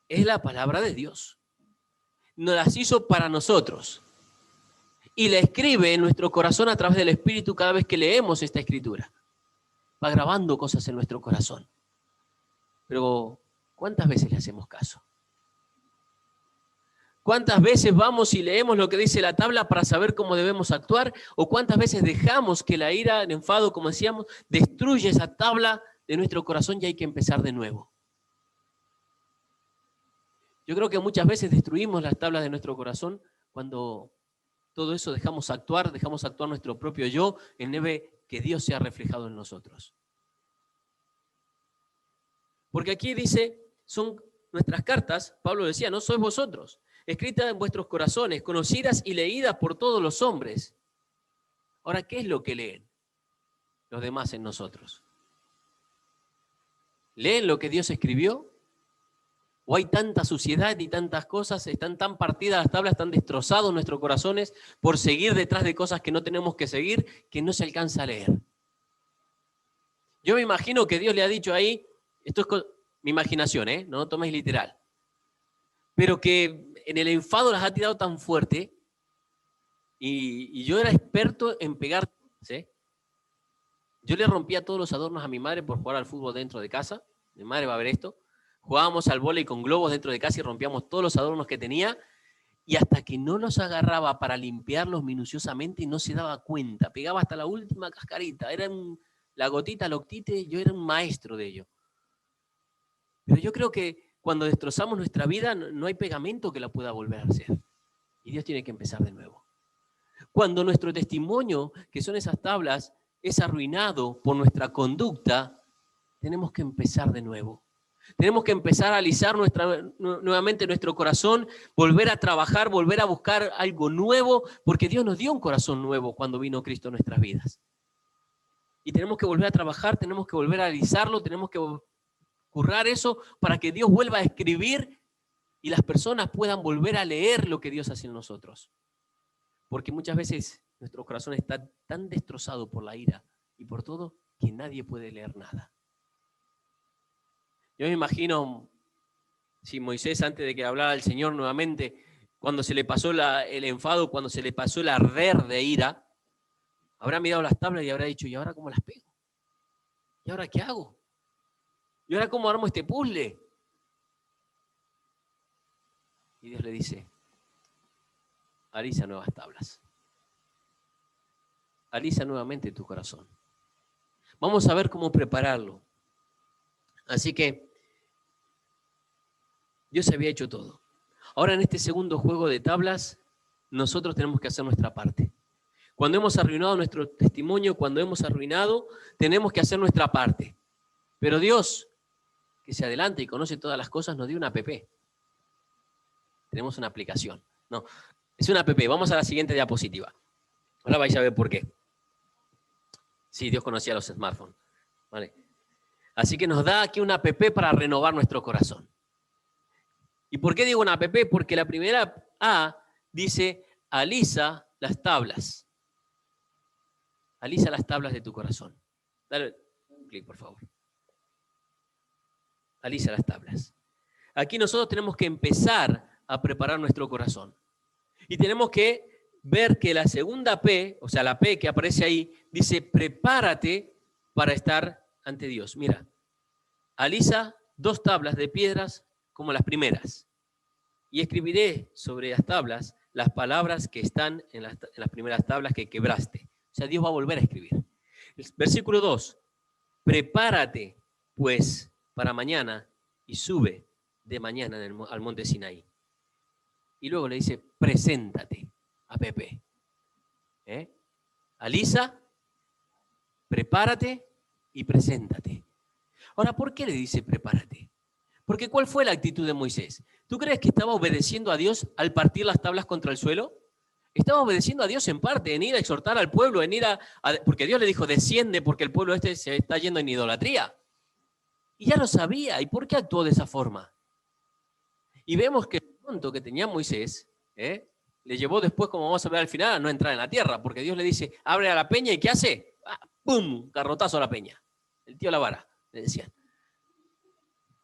Es la palabra de Dios. Nos las hizo para nosotros. Y la escribe en nuestro corazón a través del Espíritu cada vez que leemos esta Escritura. Va grabando cosas en nuestro corazón. Pero, ¿cuántas veces le hacemos caso? ¿Cuántas veces vamos y leemos lo que dice la tabla para saber cómo debemos actuar? ¿O cuántas veces dejamos que la ira, el enfado, como decíamos, destruye esa tabla de nuestro corazón y hay que empezar de nuevo? Yo creo que muchas veces destruimos las tablas de nuestro corazón cuando todo eso dejamos actuar nuestro propio yo en vez de que Dios sea reflejado en nosotros. Porque aquí dice, son nuestras cartas, Pablo decía, no sois vosotros, escritas en vuestros corazones, conocidas y leídas por todos los hombres. Ahora, ¿qué es lo que leen los demás en nosotros? ¿Leen lo que Dios escribió? ¿O hay tanta suciedad y tantas cosas, están tan partidas las tablas, tan destrozados nuestros corazones por seguir detrás de cosas que no tenemos que seguir, que no se alcanza a leer? Yo me imagino que Dios le ha dicho ahí, esto es mi imaginación, no lo toméis literal, pero que en el enfado las ha tirado tan fuerte y yo era experto en pegar, ¿sí? Yo le rompía todos los adornos a mi madre por jugar al fútbol dentro de casa. Mi madre va a ver esto. Jugábamos al vóley con globos dentro de casa y rompíamos todos los adornos que tenía, y hasta que no los agarraba para limpiarlos minuciosamente y no se daba cuenta, pegaba hasta la última cascarita, era la gotita, la octite, yo era un maestro de ello. Pero yo creo que cuando destrozamos nuestra vida no hay pegamento que la pueda volver a hacer, y Dios tiene que empezar de nuevo. Cuando nuestro testimonio, que son esas tablas, es arruinado por nuestra conducta, tenemos que empezar de nuevo. Tenemos que empezar a alisar nuevamente nuestro corazón, volver a trabajar, volver a buscar algo nuevo, porque Dios nos dio un corazón nuevo cuando vino Cristo en nuestras vidas. Y tenemos que volver a trabajar, tenemos que volver a alisarlo, tenemos que currar eso para que Dios vuelva a escribir y las personas puedan volver a leer lo que Dios hace en nosotros. Porque muchas veces nuestro corazón está tan destrozado por la ira y por todo que nadie puede leer nada. Yo me imagino si Moisés, antes de que hablara el Señor nuevamente, cuando se le pasó el enfado, cuando se le pasó el arder de ira, habrá mirado las tablas y habrá dicho, ¿y ahora cómo las pego? ¿Y ahora qué hago? ¿Y ahora cómo armo este puzzle? Y Dios le dice, alisa nuevas tablas. Alisa nuevamente tu corazón. Vamos a ver cómo prepararlo. Así que Dios había hecho todo. Ahora en este segundo juego de tablas, nosotros tenemos que hacer nuestra parte. Cuando hemos arruinado nuestro testimonio, cuando hemos arruinado, tenemos que hacer nuestra parte. Pero Dios, que se adelanta y conoce todas las cosas, nos dio una app. Tenemos una aplicación. No, es una app. Vamos a la siguiente diapositiva. Ahora vais a ver por qué. Sí, Dios conocía los smartphones. ¿Vale? Así que nos da aquí una app para renovar nuestro corazón. ¿Y por qué digo una app? Porque la primera A dice, alisa las tablas. Alisa las tablas de tu corazón. Dale un clic, por favor. Alisa las tablas. Aquí nosotros tenemos que empezar a preparar nuestro corazón. Y tenemos que ver que la segunda P, o sea, la P que aparece ahí, dice, prepárate para estar ante Dios. Mira, alisa 2 tablas de piedras como las primeras. Y escribiré sobre las tablas las palabras que están en las primeras tablas que quebraste. O sea, Dios va a volver a escribir. El versículo 2, prepárate pues para mañana y sube de mañana al monte Sinaí. Y luego le dice, preséntate a Pepe. Alisa, prepárate y preséntate. Ahora, ¿por qué le dice prepárate? Porque ¿cuál fue la actitud de Moisés? ¿Tú crees que estaba obedeciendo a Dios al partir las tablas contra el suelo? Estaba obedeciendo a Dios en parte, en ir a exhortar al pueblo, en ir porque Dios le dijo, desciende porque el pueblo este se está yendo en idolatría. Y ya lo sabía. ¿Y por qué actuó de esa forma? Y vemos que el pronto que tenía Moisés, le llevó después, como vamos a ver al final, a no entrar en la tierra, porque Dios le dice, abre a la peña, ¿y qué hace? ¡Pum! Garrotazo a la peña. El tío la vara, le decían.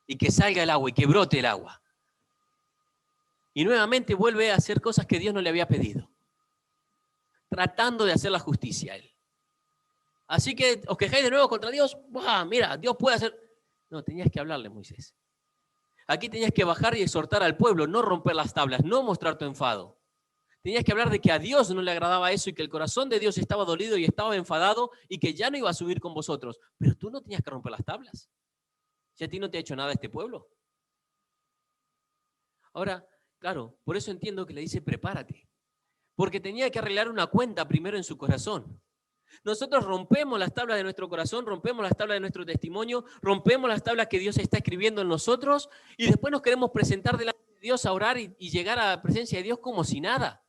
Y que salga el agua, y que brote el agua. Y nuevamente vuelve a hacer cosas que Dios no le había pedido. Tratando de hacer la justicia a él. Así que os quejáis de nuevo contra Dios. ¡Buah! Mira, Dios puede hacer... No, tenías que hablarle, Moisés. Aquí tenías que bajar y exhortar al pueblo, no romper las tablas, no mostrar tu enfado. Tenías que hablar de que a Dios no le agradaba eso y que el corazón de Dios estaba dolido y estaba enfadado y que ya no iba a subir con vosotros. Pero tú no tenías que romper las tablas. Si a ti no te ha hecho nada este pueblo. Ahora, claro, por eso entiendo que le dice prepárate. Porque tenía que arreglar una cuenta primero en su corazón. Nosotros rompemos las tablas de nuestro corazón, rompemos las tablas de nuestro testimonio, rompemos las tablas que Dios está escribiendo en nosotros y después nos queremos presentar delante de Dios a orar y llegar a la presencia de Dios como si nada.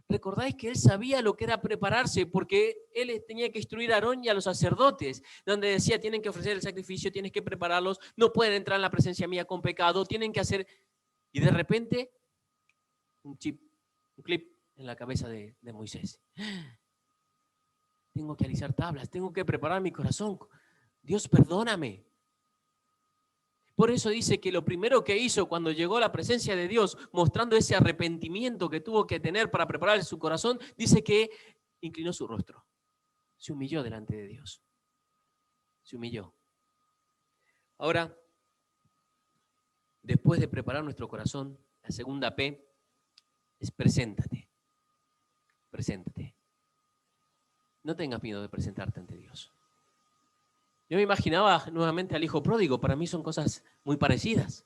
Recordáis que él sabía lo que era prepararse porque él tenía que instruir a Aarón y a los sacerdotes, donde decía, tienen que ofrecer el sacrificio, tienes que prepararlos, no pueden entrar en la presencia mía con pecado, tienen que hacer... Y de repente, un clip en la cabeza de Moisés. Tengo que alisar tablas, tengo que preparar mi corazón. Dios, perdóname. Por eso dice que lo primero que hizo cuando llegó a la presencia de Dios, mostrando ese arrepentimiento que tuvo que tener para preparar su corazón, dice que inclinó su rostro. Se humilló delante de Dios. Se humilló. Ahora, después de preparar nuestro corazón, la segunda P es preséntate. Preséntate. No tengas miedo de presentarte ante Dios. Yo me imaginaba nuevamente al hijo pródigo. Para mí son cosas muy parecidas.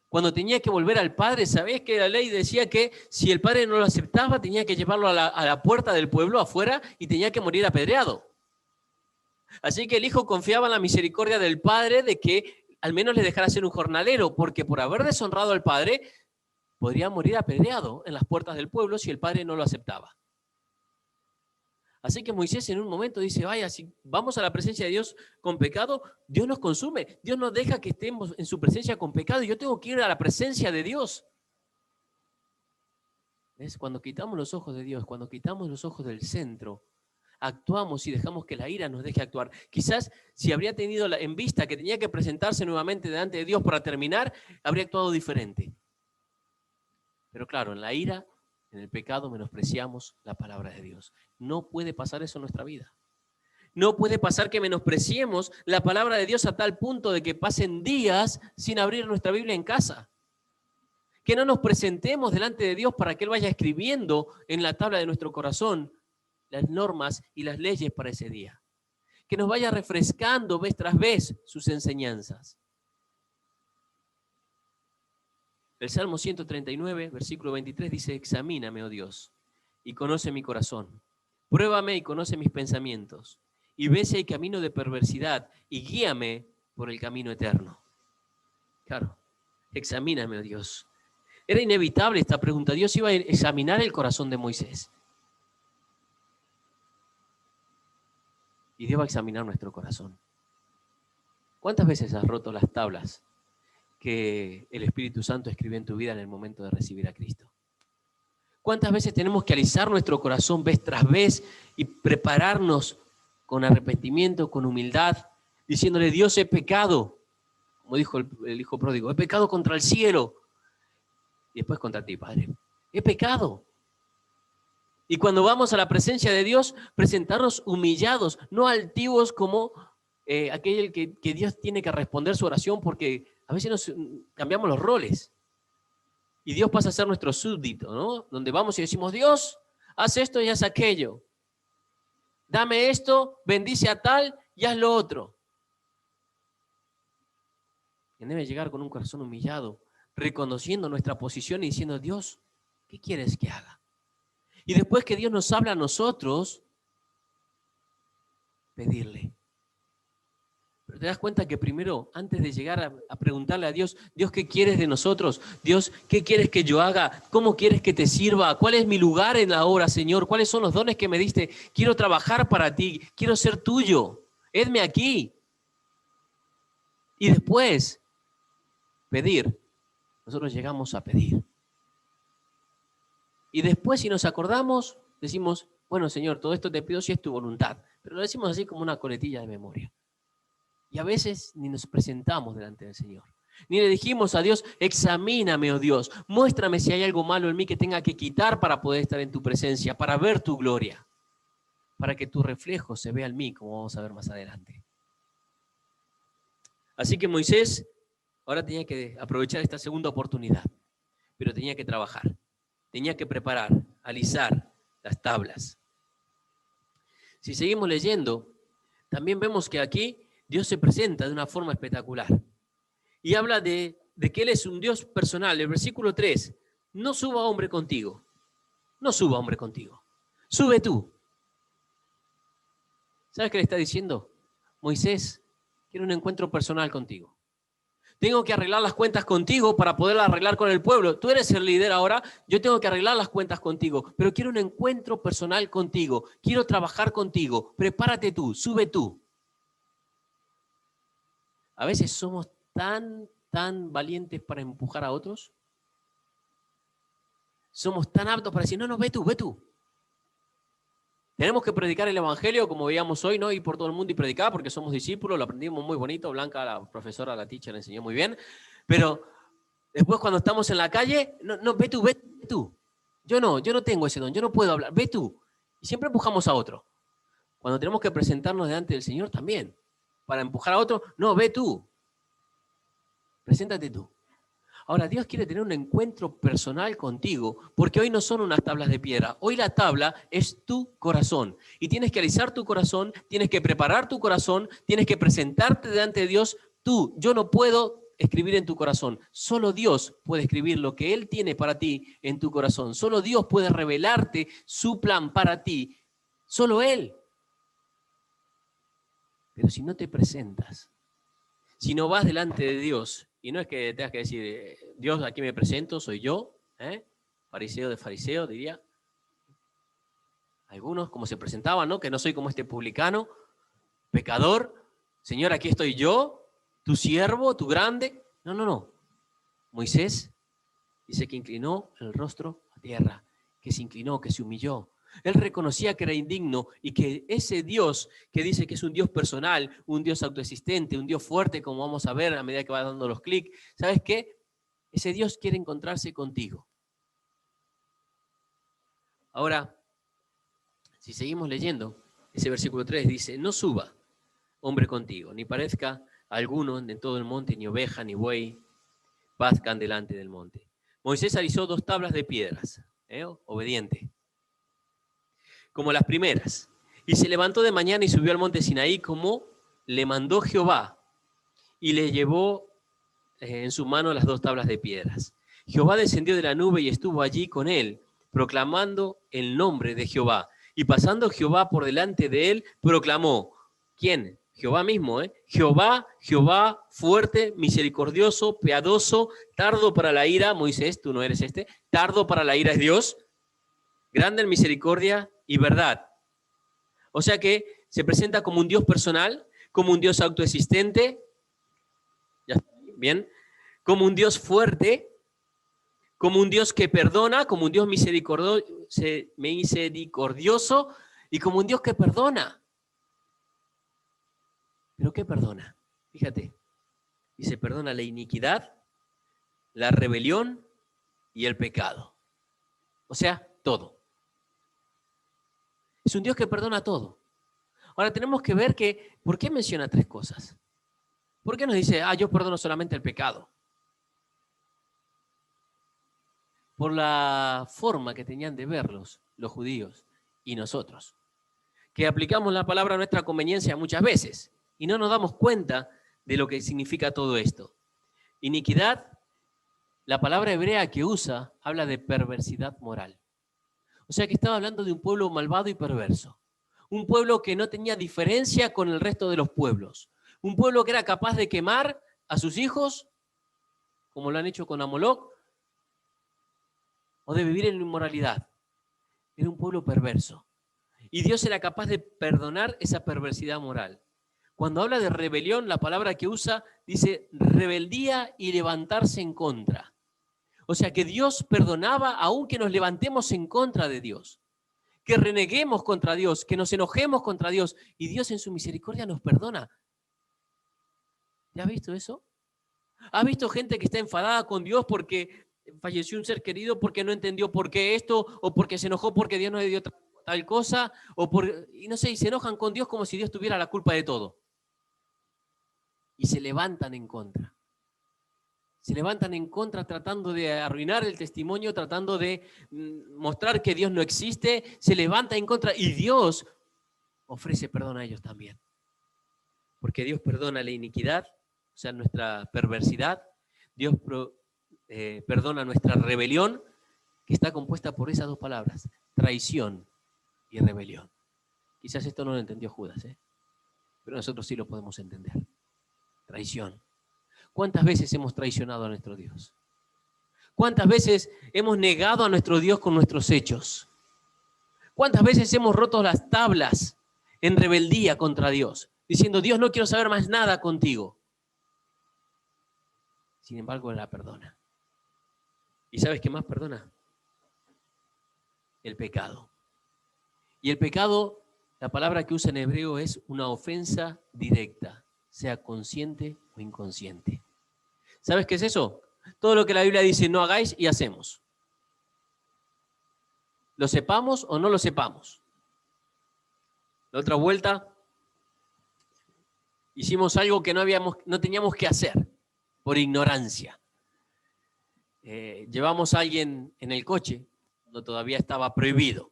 Cuando tenía que volver al padre, ¿sabés que la ley decía que si el padre no lo aceptaba, tenía que llevarlo a la puerta del pueblo afuera y tenía que morir apedreado? Así que el hijo confiaba en la misericordia del padre de que al menos le dejara ser un jornalero, porque por haber deshonrado al padre, podría morir apedreado en las puertas del pueblo si el padre no lo aceptaba. Así que Moisés en un momento dice, vaya, si vamos a la presencia de Dios con pecado, Dios nos consume. Dios nos deja que estemos en su presencia con pecado y yo tengo que ir a la presencia de Dios. ¿Ves? Cuando quitamos los ojos de Dios, cuando quitamos los ojos del centro, actuamos y dejamos que la ira nos deje actuar. Quizás si habría tenido en vista que tenía que presentarse nuevamente delante de Dios para terminar, habría actuado diferente. Pero claro, en la ira, en el pecado, menospreciamos la palabra de Dios. No puede pasar eso en nuestra vida. No puede pasar que menospreciemos la palabra de Dios a tal punto de que pasen días sin abrir nuestra Biblia en casa. Que no nos presentemos delante de Dios para que Él vaya escribiendo en la tabla de nuestro corazón las normas y las leyes para ese día. Que nos vaya refrescando vez tras vez sus enseñanzas. El Salmo 139, versículo 23 dice, examíname, oh Dios, y conoce mi corazón. Pruébame y conoce mis pensamientos. Y ve si hay camino de perversidad y guíame por el camino eterno. Claro, examíname, oh Dios. Era inevitable esta pregunta. Dios iba a examinar el corazón de Moisés. Y Dios va a examinar nuestro corazón. ¿Cuántas veces has roto las tablas que el Espíritu Santo escribió en tu vida en el momento de recibir a Cristo? ¿Cuántas veces tenemos que alisar nuestro corazón vez tras vez y prepararnos con arrepentimiento, con humildad, diciéndole: Dios, he pecado, como dijo el hijo pródigo, he pecado contra el cielo y después contra ti, Padre, he pecado. Y cuando vamos a la presencia de Dios, presentarnos humillados, no altivos como aquel que Dios tiene que responder su oración, porque a veces nos cambiamos los roles. Y Dios pasa a ser nuestro súbdito, ¿no? Donde vamos y decimos: Dios, haz esto y haz aquello. Dame esto, bendice a tal y haz lo otro. Y debe llegar con un corazón humillado, reconociendo nuestra posición y diciendo: Dios, ¿qué quieres que haga? Y después que Dios nos habla a nosotros, pedirle. Pero te das cuenta que primero, antes de llegar a preguntarle a Dios: Dios, ¿qué quieres de nosotros? Dios, ¿qué quieres que yo haga? ¿Cómo quieres que te sirva? ¿Cuál es mi lugar en la obra, Señor? ¿Cuáles son los dones que me diste? Quiero trabajar para ti, quiero ser tuyo. Hedme aquí. Y después, pedir. Nosotros llegamos a pedir. Y después, si nos acordamos, decimos: bueno, Señor, todo esto te pido si es tu voluntad. Pero lo decimos así como una coletilla de memoria. Y a veces ni nos presentamos delante del Señor. Ni le dijimos a Dios: examíname, oh Dios, muéstrame si hay algo malo en mí que tenga que quitar para poder estar en tu presencia, para ver tu gloria, para que tu reflejo se vea en mí, como vamos a ver más adelante. Así que Moisés ahora tenía que aprovechar esta segunda oportunidad, pero tenía que trabajar, tenía que preparar, alisar las tablas. Si seguimos leyendo, también vemos que aquí Dios se presenta de una forma espectacular y habla de que Él es un Dios personal. El versículo 3, no suba hombre contigo, no suba hombre contigo, sube tú. ¿Sabes qué le está diciendo? Moisés, quiero un encuentro personal contigo. Tengo que arreglar las cuentas contigo para poder arreglar con el pueblo. Tú eres el líder ahora, yo tengo que arreglar las cuentas contigo, pero quiero un encuentro personal contigo, quiero trabajar contigo, prepárate tú, sube tú. A veces somos tan valientes para empujar a otros. Somos tan aptos para decir: no, ve tú, ve tú. Tenemos que predicar el evangelio como veíamos hoy, ¿no? Ir por todo el mundo y predicar porque somos discípulos, lo aprendimos muy bonito. Blanca, la profesora, la teacher, enseñó muy bien. Pero después cuando estamos en la calle, no, ve tú. Yo no tengo ese don, yo no puedo hablar, ve tú. Y siempre empujamos a otro. Cuando tenemos que presentarnos delante del Señor también. Para empujar a otro, no, ve tú. Preséntate tú. Ahora, Dios quiere tener un encuentro personal contigo, porque hoy no son unas tablas de piedra. Hoy la tabla es tu corazón. Y tienes que alisar tu corazón, tienes que preparar tu corazón, tienes que presentarte delante de Dios. Yo no puedo escribir en tu corazón. Solo Dios puede escribir lo que Él tiene para ti en tu corazón. Solo Dios puede revelarte su plan para ti. Solo Él. Pero si no te presentas, si no vas delante de Dios, y no es que tengas que decir: Dios, aquí me presento, soy yo, fariseo de fariseo, diría. Algunos, como se presentaban, ¿no? Que no soy como este publicano, pecador. Señor, aquí estoy yo, tu siervo, tu grande. No. Moisés dice que inclinó el rostro a tierra, que se inclinó, que se humilló. Él reconocía que era indigno y que ese Dios que dice que es un Dios personal, un Dios autoexistente, un Dios fuerte, como vamos a ver a medida que va dando los clics, ¿sabes qué? Ese Dios quiere encontrarse contigo. Ahora, si seguimos leyendo, ese versículo 3 dice: no suba hombre contigo, ni parezca alguno en todo el monte, ni oveja, ni buey, pazcan delante del monte. Moisés alisó 2 tablas de piedras, obediente, como las primeras, y se levantó de mañana y subió al monte Sinaí como le mandó Jehová, y le llevó en su mano las 2 tablas de piedras. Jehová descendió de la nube y estuvo allí con él, proclamando el nombre de Jehová. Y pasando Jehová por delante de él, proclamó, ¿quién? Jehová mismo, Jehová, Jehová, fuerte, misericordioso, piadoso, tardo para la ira. Moisés, tú no eres tardo para la ira es Dios, grande en misericordia y verdad. O sea que Se presenta como un Dios personal, como un Dios autoexistente, ya está bien, como un Dios fuerte, como un Dios que perdona, como un Dios misericordioso y como un Dios que perdona. ¿Pero qué perdona? Fíjate, dice, perdona la iniquidad, la rebelión y el pecado. O sea, todo. Es un Dios que perdona todo. Ahora tenemos que ver que, ¿por qué menciona 3 cosas? ¿Por qué nos dice, yo perdono solamente el pecado? Por la forma que tenían de verlos los judíos y nosotros, que aplicamos la palabra a nuestra conveniencia muchas veces y no nos damos cuenta de lo que significa todo esto. Iniquidad, la palabra hebrea que usa, habla de perversidad moral. O sea que estaba hablando de un pueblo malvado y perverso. Un pueblo que no tenía diferencia con el resto de los pueblos. Un pueblo que era capaz de quemar a sus hijos, como lo han hecho con Amoloc, o de vivir en la inmoralidad. Era un pueblo perverso. Y Dios era capaz de perdonar esa perversidad moral. Cuando habla de rebelión, la palabra que usa dice rebeldía y levantarse en contra. O sea que Dios perdonaba aunque nos levantemos en contra de Dios, que reneguemos contra Dios, que nos enojemos contra Dios, y Dios en su misericordia nos perdona. ¿Ya has visto eso? ¿Has visto gente que está enfadada con Dios porque falleció un ser querido, porque no entendió por qué esto, o porque se enojó porque Dios no le dio tal cosa, y no sé, y se enojan con Dios como si Dios tuviera la culpa de todo? Y se levantan en contra. Se levantan en contra tratando de arruinar el testimonio, tratando de mostrar que Dios no existe. Se levanta en contra y Dios ofrece perdón a ellos también. Porque Dios perdona la iniquidad, o sea, nuestra perversidad. Dios perdona nuestra rebelión, que está compuesta por esas 2 palabras, traición y rebelión. Quizás esto no lo entendió Judas, pero nosotros sí lo podemos entender. Traición. ¿Cuántas veces hemos traicionado a nuestro Dios? ¿Cuántas veces hemos negado a nuestro Dios con nuestros hechos? ¿Cuántas veces hemos roto las tablas en rebeldía contra Dios, diciendo, Dios, no quiero saber más nada contigo? Sin embargo, Él la perdona. ¿Y sabes qué más perdona? El pecado. Y el pecado, la palabra que usa en hebreo es una ofensa directa, sea consciente o inconsciente. ¿Sabes qué es eso? Todo lo que la Biblia dice no hagáis y hacemos. Lo sepamos o no lo sepamos. La otra vuelta hicimos algo que no teníamos que hacer por ignorancia. Llevamos a alguien en el coche, cuando todavía estaba prohibido.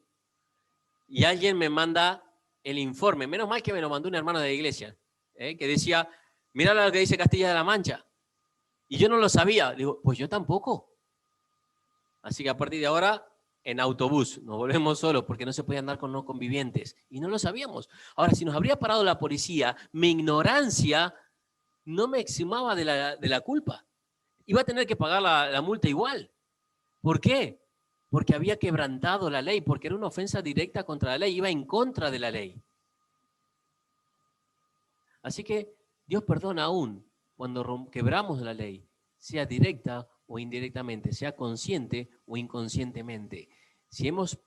Y alguien me manda el informe. Menos mal que me lo mandó un hermano de la iglesia, que decía, mirá lo que dice Castilla de la Mancha. Y yo no lo sabía. Digo, pues yo tampoco. Así que a partir de ahora, en autobús, nos volvemos solos porque no se puede andar con no convivientes. Y no lo sabíamos. Ahora, si nos habría parado la policía, mi ignorancia no me eximaba de la culpa. Iba a tener que pagar la multa igual. ¿Por qué? Porque había quebrantado la ley, porque era una ofensa directa contra la ley, iba en contra de la ley. Así que Dios perdona aún cuando quebramos la ley, sea directa o indirectamente, sea consciente o inconscientemente. Si hemos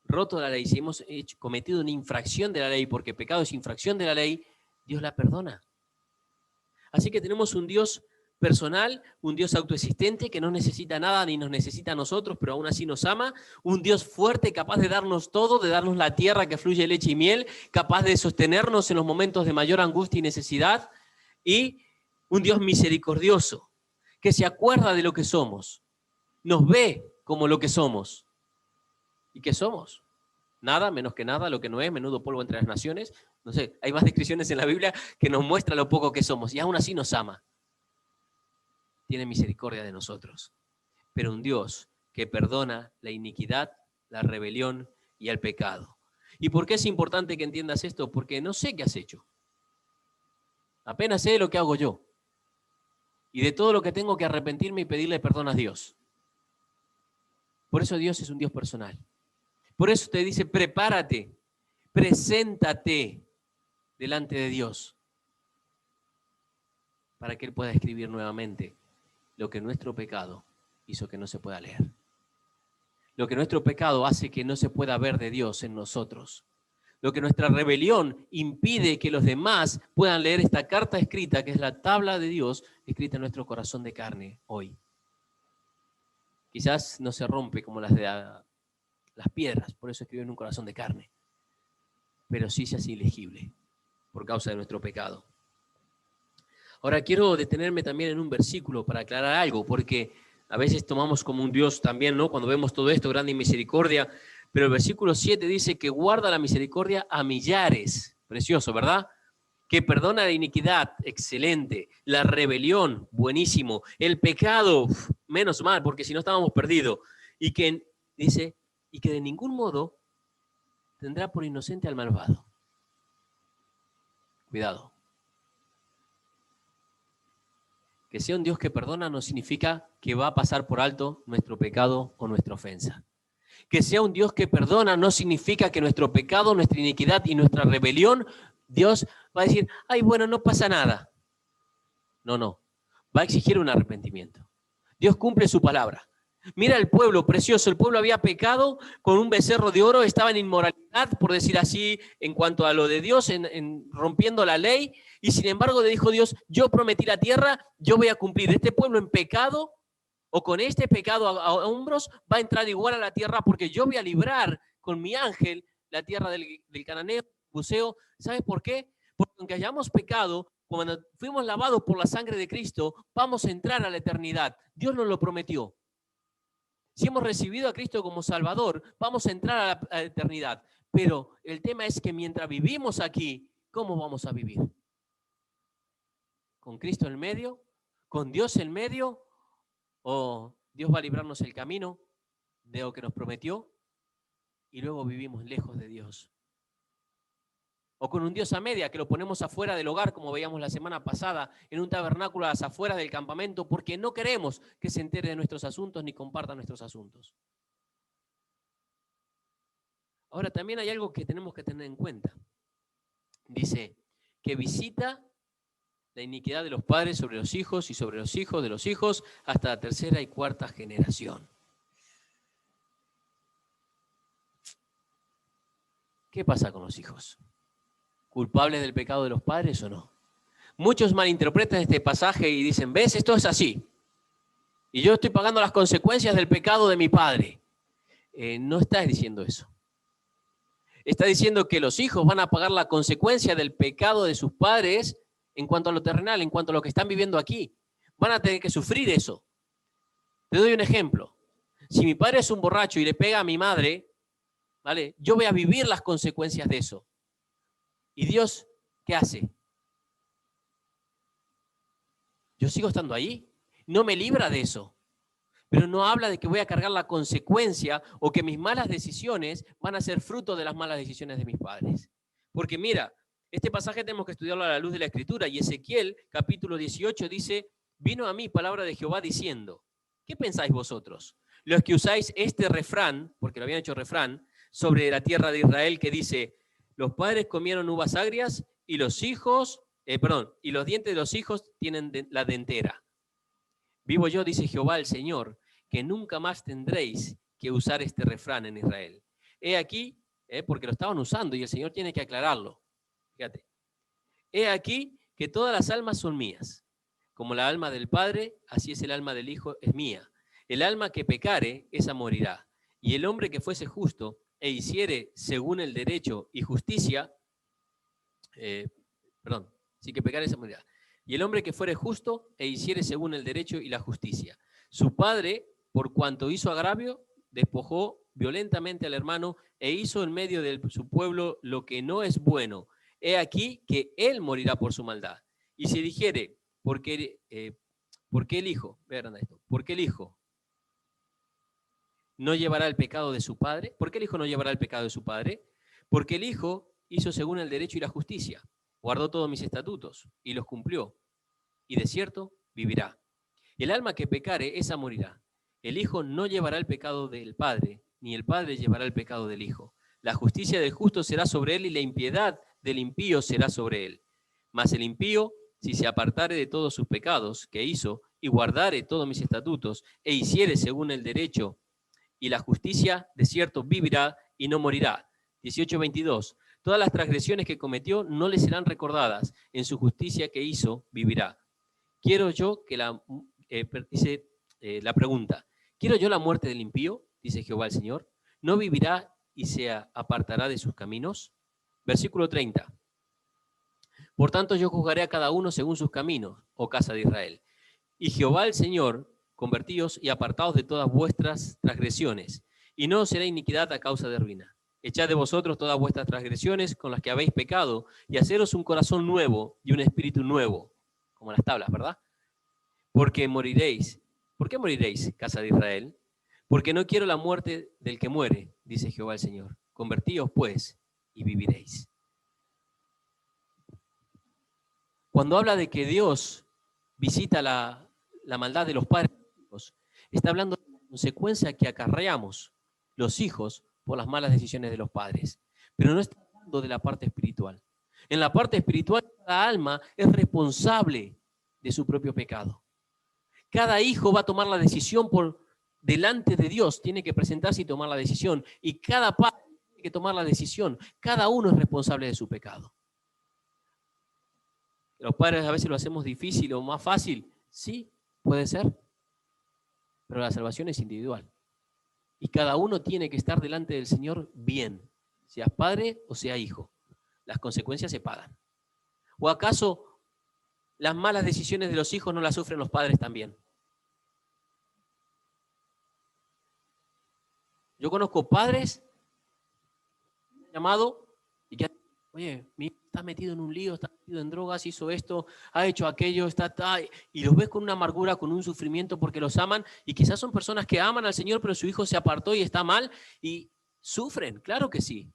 roto la ley, si hemos cometido una infracción de la ley, porque pecado es infracción de la ley, Dios la perdona. Así que tenemos un Dios personal, un Dios autoexistente que no necesita nada ni nos necesita a nosotros, pero aún así nos ama, un Dios fuerte, capaz de darnos todo, de darnos la tierra que fluye leche y miel, capaz de sostenernos en los momentos de mayor angustia y necesidad, y un Dios misericordioso, que se acuerda de lo que somos, nos ve como lo que somos. ¿Y qué somos? Nada, menos que nada, lo que no es, menudo polvo entre las naciones. No sé, hay más descripciones en la Biblia que nos muestra lo poco que somos, y aún así nos ama. Tiene misericordia de nosotros. Pero un Dios que perdona la iniquidad, la rebelión y el pecado. ¿Y por qué es importante que entiendas esto? Porque no sé qué has hecho. Apenas sé lo que hago yo. Y de todo lo que tengo que arrepentirme y pedirle perdón a Dios. Por eso Dios es un Dios personal. Por eso te dice, prepárate, preséntate delante de Dios para que Él pueda escribir nuevamente lo que nuestro pecado hizo que no se pueda leer. Lo que nuestro pecado hace que no se pueda ver de Dios en nosotros. Lo que nuestra rebelión impide que los demás puedan leer esta carta escrita, que es la tabla de Dios, escrita en nuestro corazón de carne hoy. Quizás no se rompe como las de las piedras, por eso escribió en un corazón de carne. Pero sí se hace ilegible por causa de nuestro pecado. Ahora quiero detenerme también en un versículo para aclarar algo, porque a veces tomamos como un Dios también, ¿no? Cuando vemos todo esto, grande misericordia, pero el versículo 7 dice que guarda la misericordia a millares. Precioso, ¿verdad? Que perdona la iniquidad, excelente. La rebelión, buenísimo. El pecado, menos mal, porque si no estábamos perdidos. Y que, dice, y que de ningún modo tendrá por inocente al malvado. Cuidado. Que sea un Dios que perdona no significa que va a pasar por alto nuestro pecado o nuestra ofensa. Que sea un Dios que perdona no significa que nuestro pecado, nuestra iniquidad y nuestra rebelión, Dios va a decir, ay, bueno, no pasa nada. No. Va a exigir un arrepentimiento. Dios cumple su palabra. Mira el pueblo precioso, el pueblo había pecado con un becerro de oro, estaba en inmoralidad, por decir así, en cuanto a lo de Dios, rompiendo la ley, y sin embargo le dijo Dios, yo prometí la tierra, yo voy a cumplir. Este pueblo en pecado, o con este pecado a hombros, va a entrar igual a la tierra, porque yo voy a librar con mi ángel la tierra del cananeo, buceo. ¿Sabes por qué? Porque aunque hayamos pecado, cuando fuimos lavados por la sangre de Cristo, vamos a entrar a la eternidad. Dios nos lo prometió. Si hemos recibido a Cristo como Salvador, vamos a entrar a la eternidad. Pero el tema es que mientras vivimos aquí, ¿cómo vamos a vivir? ¿Con Cristo en medio? ¿Con Dios en medio? ¿O Dios va a librarnos el camino de lo que nos prometió y luego vivimos lejos de Dios? O con un Dios a media, que lo ponemos afuera del hogar, como veíamos la semana pasada, en un tabernáculo a las afueras del campamento, porque no queremos que se entere de nuestros asuntos ni comparta nuestros asuntos. Ahora, también hay algo que tenemos que tener en cuenta. Dice que visita la iniquidad de los padres sobre los hijos y sobre los hijos de los hijos hasta la tercera y cuarta generación. ¿Qué pasa con los hijos? ¿Culpables del pecado de los padres o no? Muchos malinterpretan este pasaje y dicen, ¿ves? Esto es así. Y yo estoy pagando las consecuencias del pecado de mi padre. No está diciendo eso. Está diciendo que los hijos van a pagar la consecuencia del pecado de sus padres en cuanto a lo terrenal, en cuanto a lo que están viviendo aquí. Van a tener que sufrir eso. Te doy un ejemplo. Si mi padre es un borracho y le pega a mi madre, ¿vale? Yo voy a vivir las consecuencias de eso. ¿Y Dios qué hace? Yo sigo estando ahí. No me libra de eso. Pero no habla de que voy a cargar la consecuencia o que mis malas decisiones van a ser fruto de las malas decisiones de mis padres. Porque mira, este pasaje tenemos que estudiarlo a la luz de la Escritura. Y Ezequiel, capítulo 18, dice, vino a mí palabra de Jehová diciendo, ¿qué pensáis vosotros? Los que usáis este refrán, porque lo habían hecho refrán, sobre la tierra de Israel que dice, los padres comieron uvas agrias y los hijos, y los dientes de los hijos tienen la dentera. Vivo yo, dice Jehová el Señor, que nunca más tendréis que usar este refrán en Israel. He aquí, porque lo estaban usando y el Señor tiene que aclararlo. Fíjate. He aquí que todas las almas son mías. Como la alma del Padre, así es el alma del Hijo, es mía. El alma que pecare, esa morirá. Y el hombre que fuese justo e hiciere según el derecho y justicia, sí que pecare, esa morirá. Y el hombre que fuere justo e hiciere según el derecho y la justicia. Su padre, por cuanto hizo agravio, despojó violentamente al hermano e hizo en medio de su pueblo lo que no es bueno. He aquí que él morirá por su maldad. Y si dijere, ¿por qué el hijo? Vean esto. ¿Por qué el hijo no llevará el pecado de su padre? ¿Por qué el hijo no llevará el pecado de su padre? Porque el hijo hizo según el derecho y la justicia. Guardó todos mis estatutos y los cumplió. Y de cierto vivirá. El alma que pecare, esa morirá. El hijo no llevará el pecado del padre, ni el padre llevará el pecado del hijo. La justicia del justo será sobre él y la impiedad del impío será sobre él. Mas el impío, si se apartare de todos sus pecados que hizo, y guardare todos mis estatutos, e hiciere según el derecho y la justicia, de cierto vivirá y no morirá. 18:22. Todas las transgresiones que cometió no le serán recordadas. En su justicia que hizo, vivirá. Quiero yo que dice la pregunta, ¿quiero yo la muerte del impío? Dice Jehová el Señor. ¿No vivirá y se apartará de sus caminos? Versículo 30. Por tanto yo juzgaré a cada uno según sus caminos, oh casa de Israel. Y Jehová el Señor, convertíos y apartaos de todas vuestras transgresiones, y no os será iniquidad a causa de ruina. Echad de vosotros todas vuestras transgresiones con las que habéis pecado, y haceros un corazón nuevo y un espíritu nuevo, como las tablas, ¿verdad? Porque moriréis. ¿Por qué moriréis, casa de Israel? Porque no quiero la muerte del que muere, dice Jehová el Señor. Convertíos, pues, y viviréis. Cuando habla de que Dios visita la maldad de los padres, está hablando de la consecuencia que acarreamos los hijos por las malas decisiones de los padres. Pero no está hablando de la parte espiritual. En la parte espiritual, cada alma es responsable de su propio pecado. Cada hijo va a tomar la decisión por delante de Dios, tiene que presentarse y tomar la decisión. Y cada padre tiene que tomar la decisión. Cada uno es responsable de su pecado. Los padres a veces lo hacemos difícil o más fácil. Sí, puede ser. Pero la salvación es individual. Y cada uno tiene que estar delante del Señor bien, sea padre o sea hijo. Las consecuencias se pagan. ¿O acaso las malas decisiones de los hijos no las sufren los padres también? Yo conozco padres llamados y que, oye, mi hijo está metido en un lío, está metido en drogas, hizo esto, ha hecho aquello, y los ves con una amargura, con un sufrimiento porque los aman, y quizás son personas que aman al Señor, pero su hijo se apartó y está mal, y sufren, claro que sí.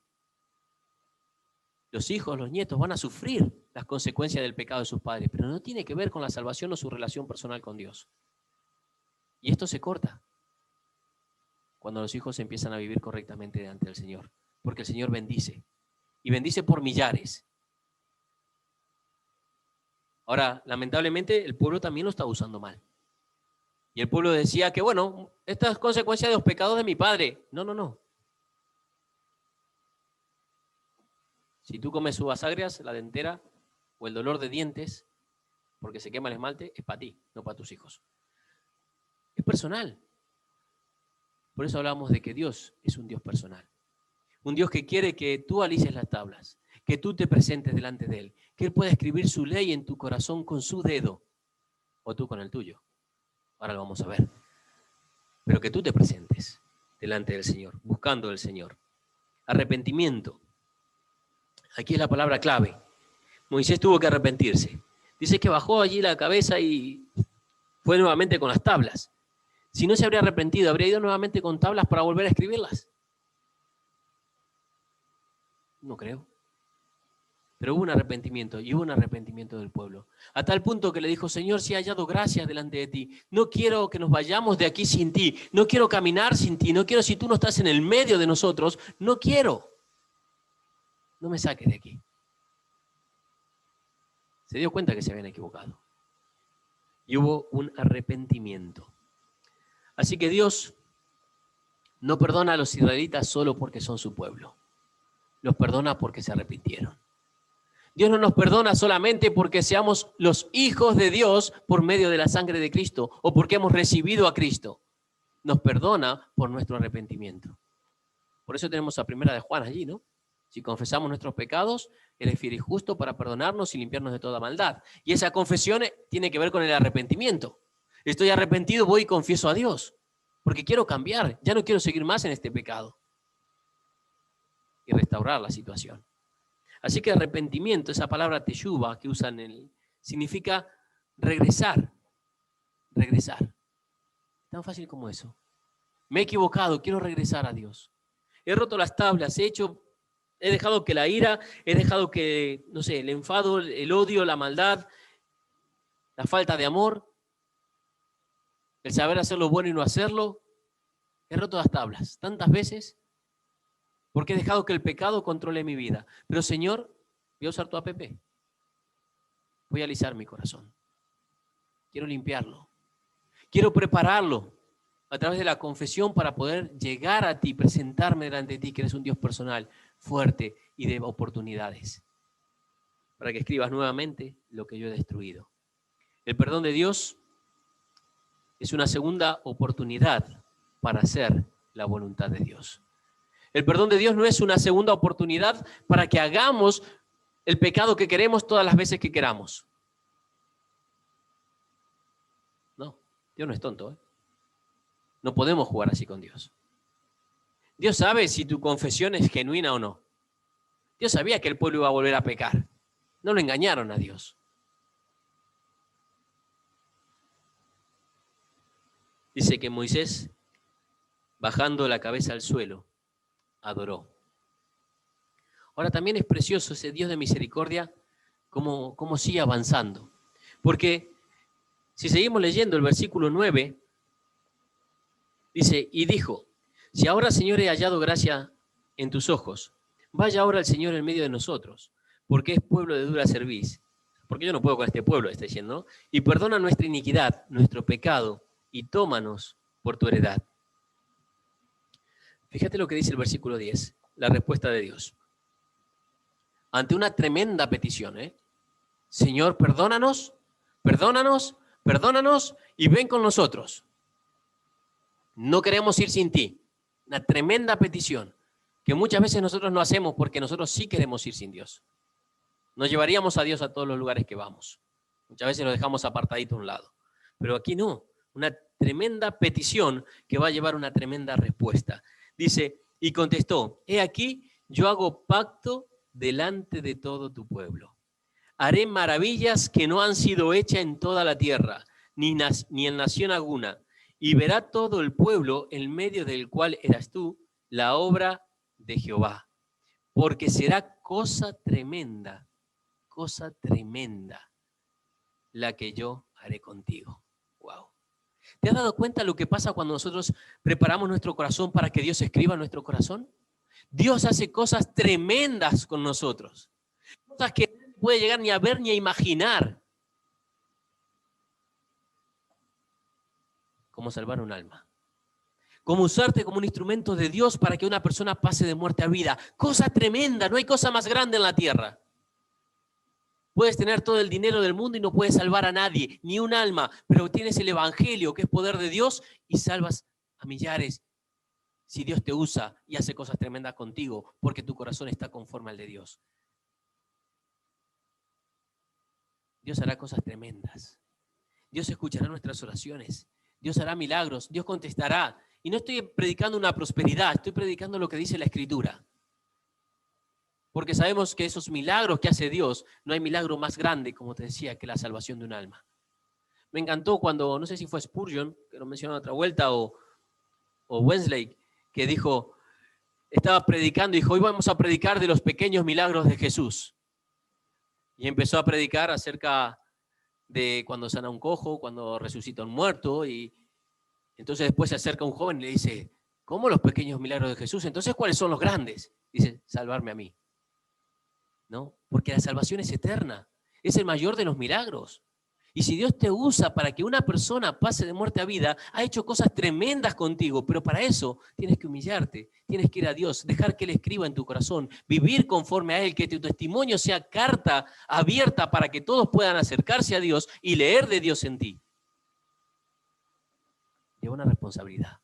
Los hijos, los nietos van a sufrir las consecuencias del pecado de sus padres, pero no tiene que ver con la salvación o su relación personal con Dios. Y esto se corta cuando los hijos empiezan a vivir correctamente delante del Señor, porque el Señor bendice, y bendice por millares. Ahora, lamentablemente, el pueblo también lo está usando mal. Y el pueblo decía que, bueno, esta es consecuencia de los pecados de mi padre. No, no, no. Si tú comes uvas agrias, la dentera o el dolor de dientes, porque se quema el esmalte, es para ti, no para tus hijos. Es personal. Por eso hablamos de que Dios es un Dios personal. Un Dios que quiere que tú alices las tablas, que tú te presentes delante de Él, que Él pueda escribir su ley en tu corazón con su dedo, o tú con el tuyo. Ahora lo vamos a ver. Pero que tú te presentes delante del Señor, buscando del Señor. Arrepentimiento. Aquí es la palabra clave. Moisés tuvo que arrepentirse. Dice que bajó allí la cabeza y fue nuevamente con las tablas. Si no se habría arrepentido, habría ido nuevamente con tablas para volver a escribirlas. No creo. Pero hubo un arrepentimiento, y hubo un arrepentimiento del pueblo. A tal punto que le dijo, Señor, si he hallado gracia delante de ti, no quiero que nos vayamos de aquí sin ti, no quiero caminar sin ti, no quiero si tú no estás en el medio de nosotros, no quiero. No me saques de aquí. Se dio cuenta que se habían equivocado. Y hubo un arrepentimiento. Así que Dios no perdona a los israelitas solo porque son su pueblo. Los perdona porque se arrepintieron. Dios no nos perdona solamente porque seamos los hijos de Dios por medio de la sangre de Cristo o porque hemos recibido a Cristo. Nos perdona por nuestro arrepentimiento. Por eso tenemos a Primera de Juan allí, ¿no? Si confesamos nuestros pecados, Él es fiel y justo para perdonarnos y limpiarnos de toda maldad. Y esa confesión tiene que ver con el arrepentimiento. Estoy arrepentido, voy y confieso a Dios, porque quiero cambiar, ya no quiero seguir más en este pecado. Y restaurar la situación. Así que arrepentimiento, esa palabra teshuva que usan significa regresar. Regresar. Tan fácil como eso. Me he equivocado, quiero regresar a Dios. He roto las tablas, he dejado que la ira, he dejado que, no sé, el enfado, el odio, la maldad, la falta de amor, el saber hacer lo bueno y no hacerlo, he roto las tablas tantas veces porque he dejado que el pecado controle mi vida. Pero Señor, Voy a usar tu app. Voy a alisar mi corazón. Quiero limpiarlo. Quiero prepararlo a través de la confesión para poder llegar a ti, presentarme delante de ti, que eres un Dios personal, fuerte y de oportunidades. Para que escribas nuevamente lo que yo he destruido. El perdón de Dios es una segunda oportunidad para hacer la voluntad de Dios. El perdón de Dios no es una segunda oportunidad para que hagamos el pecado que queremos todas las veces que queramos. No, Dios no es tonto, ¿eh? No podemos jugar así con Dios. Dios sabe si tu confesión es genuina o no. Dios sabía que el pueblo iba a volver a pecar. No lo engañaron a Dios. Dice que Moisés, bajando la cabeza al suelo, adoró. Ahora también es precioso ese Dios de misericordia, cómo sigue avanzando. Porque si seguimos leyendo el versículo 9, dice, y dijo, si ahora, Señor, he hallado gracia en tus ojos, vaya ahora el Señor en medio de nosotros, porque es pueblo de dura cerviz. Porque yo no puedo con este pueblo, está diciendo, ¿no? Y perdona nuestra iniquidad, nuestro pecado, y tómanos por tu heredad. Fíjate lo que dice el versículo 10, la respuesta de Dios. Ante una tremenda petición, Señor, perdónanos, perdónanos, perdónanos y ven con nosotros. No queremos ir sin ti. Una tremenda petición que muchas veces nosotros no hacemos porque nosotros sí queremos ir sin Dios. Nos llevaríamos a Dios a todos los lugares que vamos. Muchas veces lo dejamos apartadito a un lado. Pero aquí no. Una tremenda petición que va a llevar una tremenda respuesta. Dice, y contestó, he aquí, yo hago pacto delante de todo tu pueblo. Haré maravillas que no han sido hechas en toda la tierra, ni en nación alguna. Y verá todo el pueblo en medio del cual eras tú, la obra de Jehová. Porque será cosa tremenda la que yo haré contigo. Wow. ¿Te has dado cuenta lo que pasa cuando nosotros preparamos nuestro corazón para que Dios escriba en nuestro corazón? Dios hace cosas tremendas con nosotros. Cosas que no puede llegar ni a ver ni a imaginar. Cómo salvar un alma. Cómo usarte como un instrumento de Dios para que una persona pase de muerte a vida. Cosa tremenda, no hay cosa más grande en la tierra. Puedes tener todo el dinero del mundo y no puedes salvar a nadie, ni un alma, pero tienes el evangelio que es poder de Dios y salvas a millares si Dios te usa y hace cosas tremendas contigo porque tu corazón está conforme al de Dios. Dios hará cosas tremendas. Dios escuchará nuestras oraciones. Dios hará milagros. Dios contestará. Y no estoy predicando una prosperidad, estoy predicando lo que dice la Escritura. Porque sabemos que esos milagros que hace Dios, no hay milagro más grande, como te decía, que la salvación de un alma. Me encantó cuando, no sé si fue Spurgeon, que lo mencionó otra vuelta, o Wesley, que dijo, estaba predicando, dijo, hoy vamos a predicar de los pequeños milagros de Jesús. Y empezó a predicar acerca de cuando sana un cojo, cuando resucita un muerto, y entonces después se acerca un joven y le dice, ¿cómo los pequeños milagros de Jesús? Entonces, ¿cuáles son los grandes? Dice, salvarme a mí. ¿No? Porque la salvación es eterna, es el mayor de los milagros. Y si Dios te usa para que una persona pase de muerte a vida, ha hecho cosas tremendas contigo, pero para eso tienes que humillarte, tienes que ir a Dios, dejar que Él escriba en tu corazón, vivir conforme a Él, que tu testimonio sea carta abierta para que todos puedan acercarse a Dios y leer de Dios en ti. Lleva una responsabilidad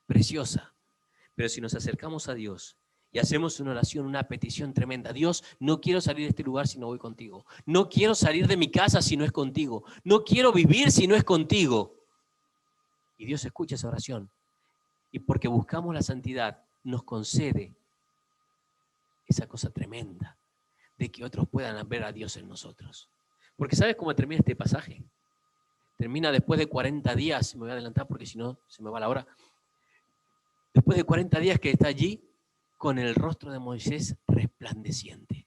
preciosa, pero si nos acercamos a Dios y hacemos una oración, una petición tremenda. Dios, no quiero salir de este lugar si no voy contigo. No quiero salir de mi casa si no es contigo. No quiero vivir si no es contigo. Y Dios escucha esa oración. Y porque buscamos la santidad, nos concede esa cosa tremenda de que otros puedan ver a Dios en nosotros. Porque ¿sabes cómo termina este pasaje? Termina después de 40 días, me voy a adelantar porque si no se me va la hora. Después de 40 días que está allí, con el rostro de Moisés resplandeciente.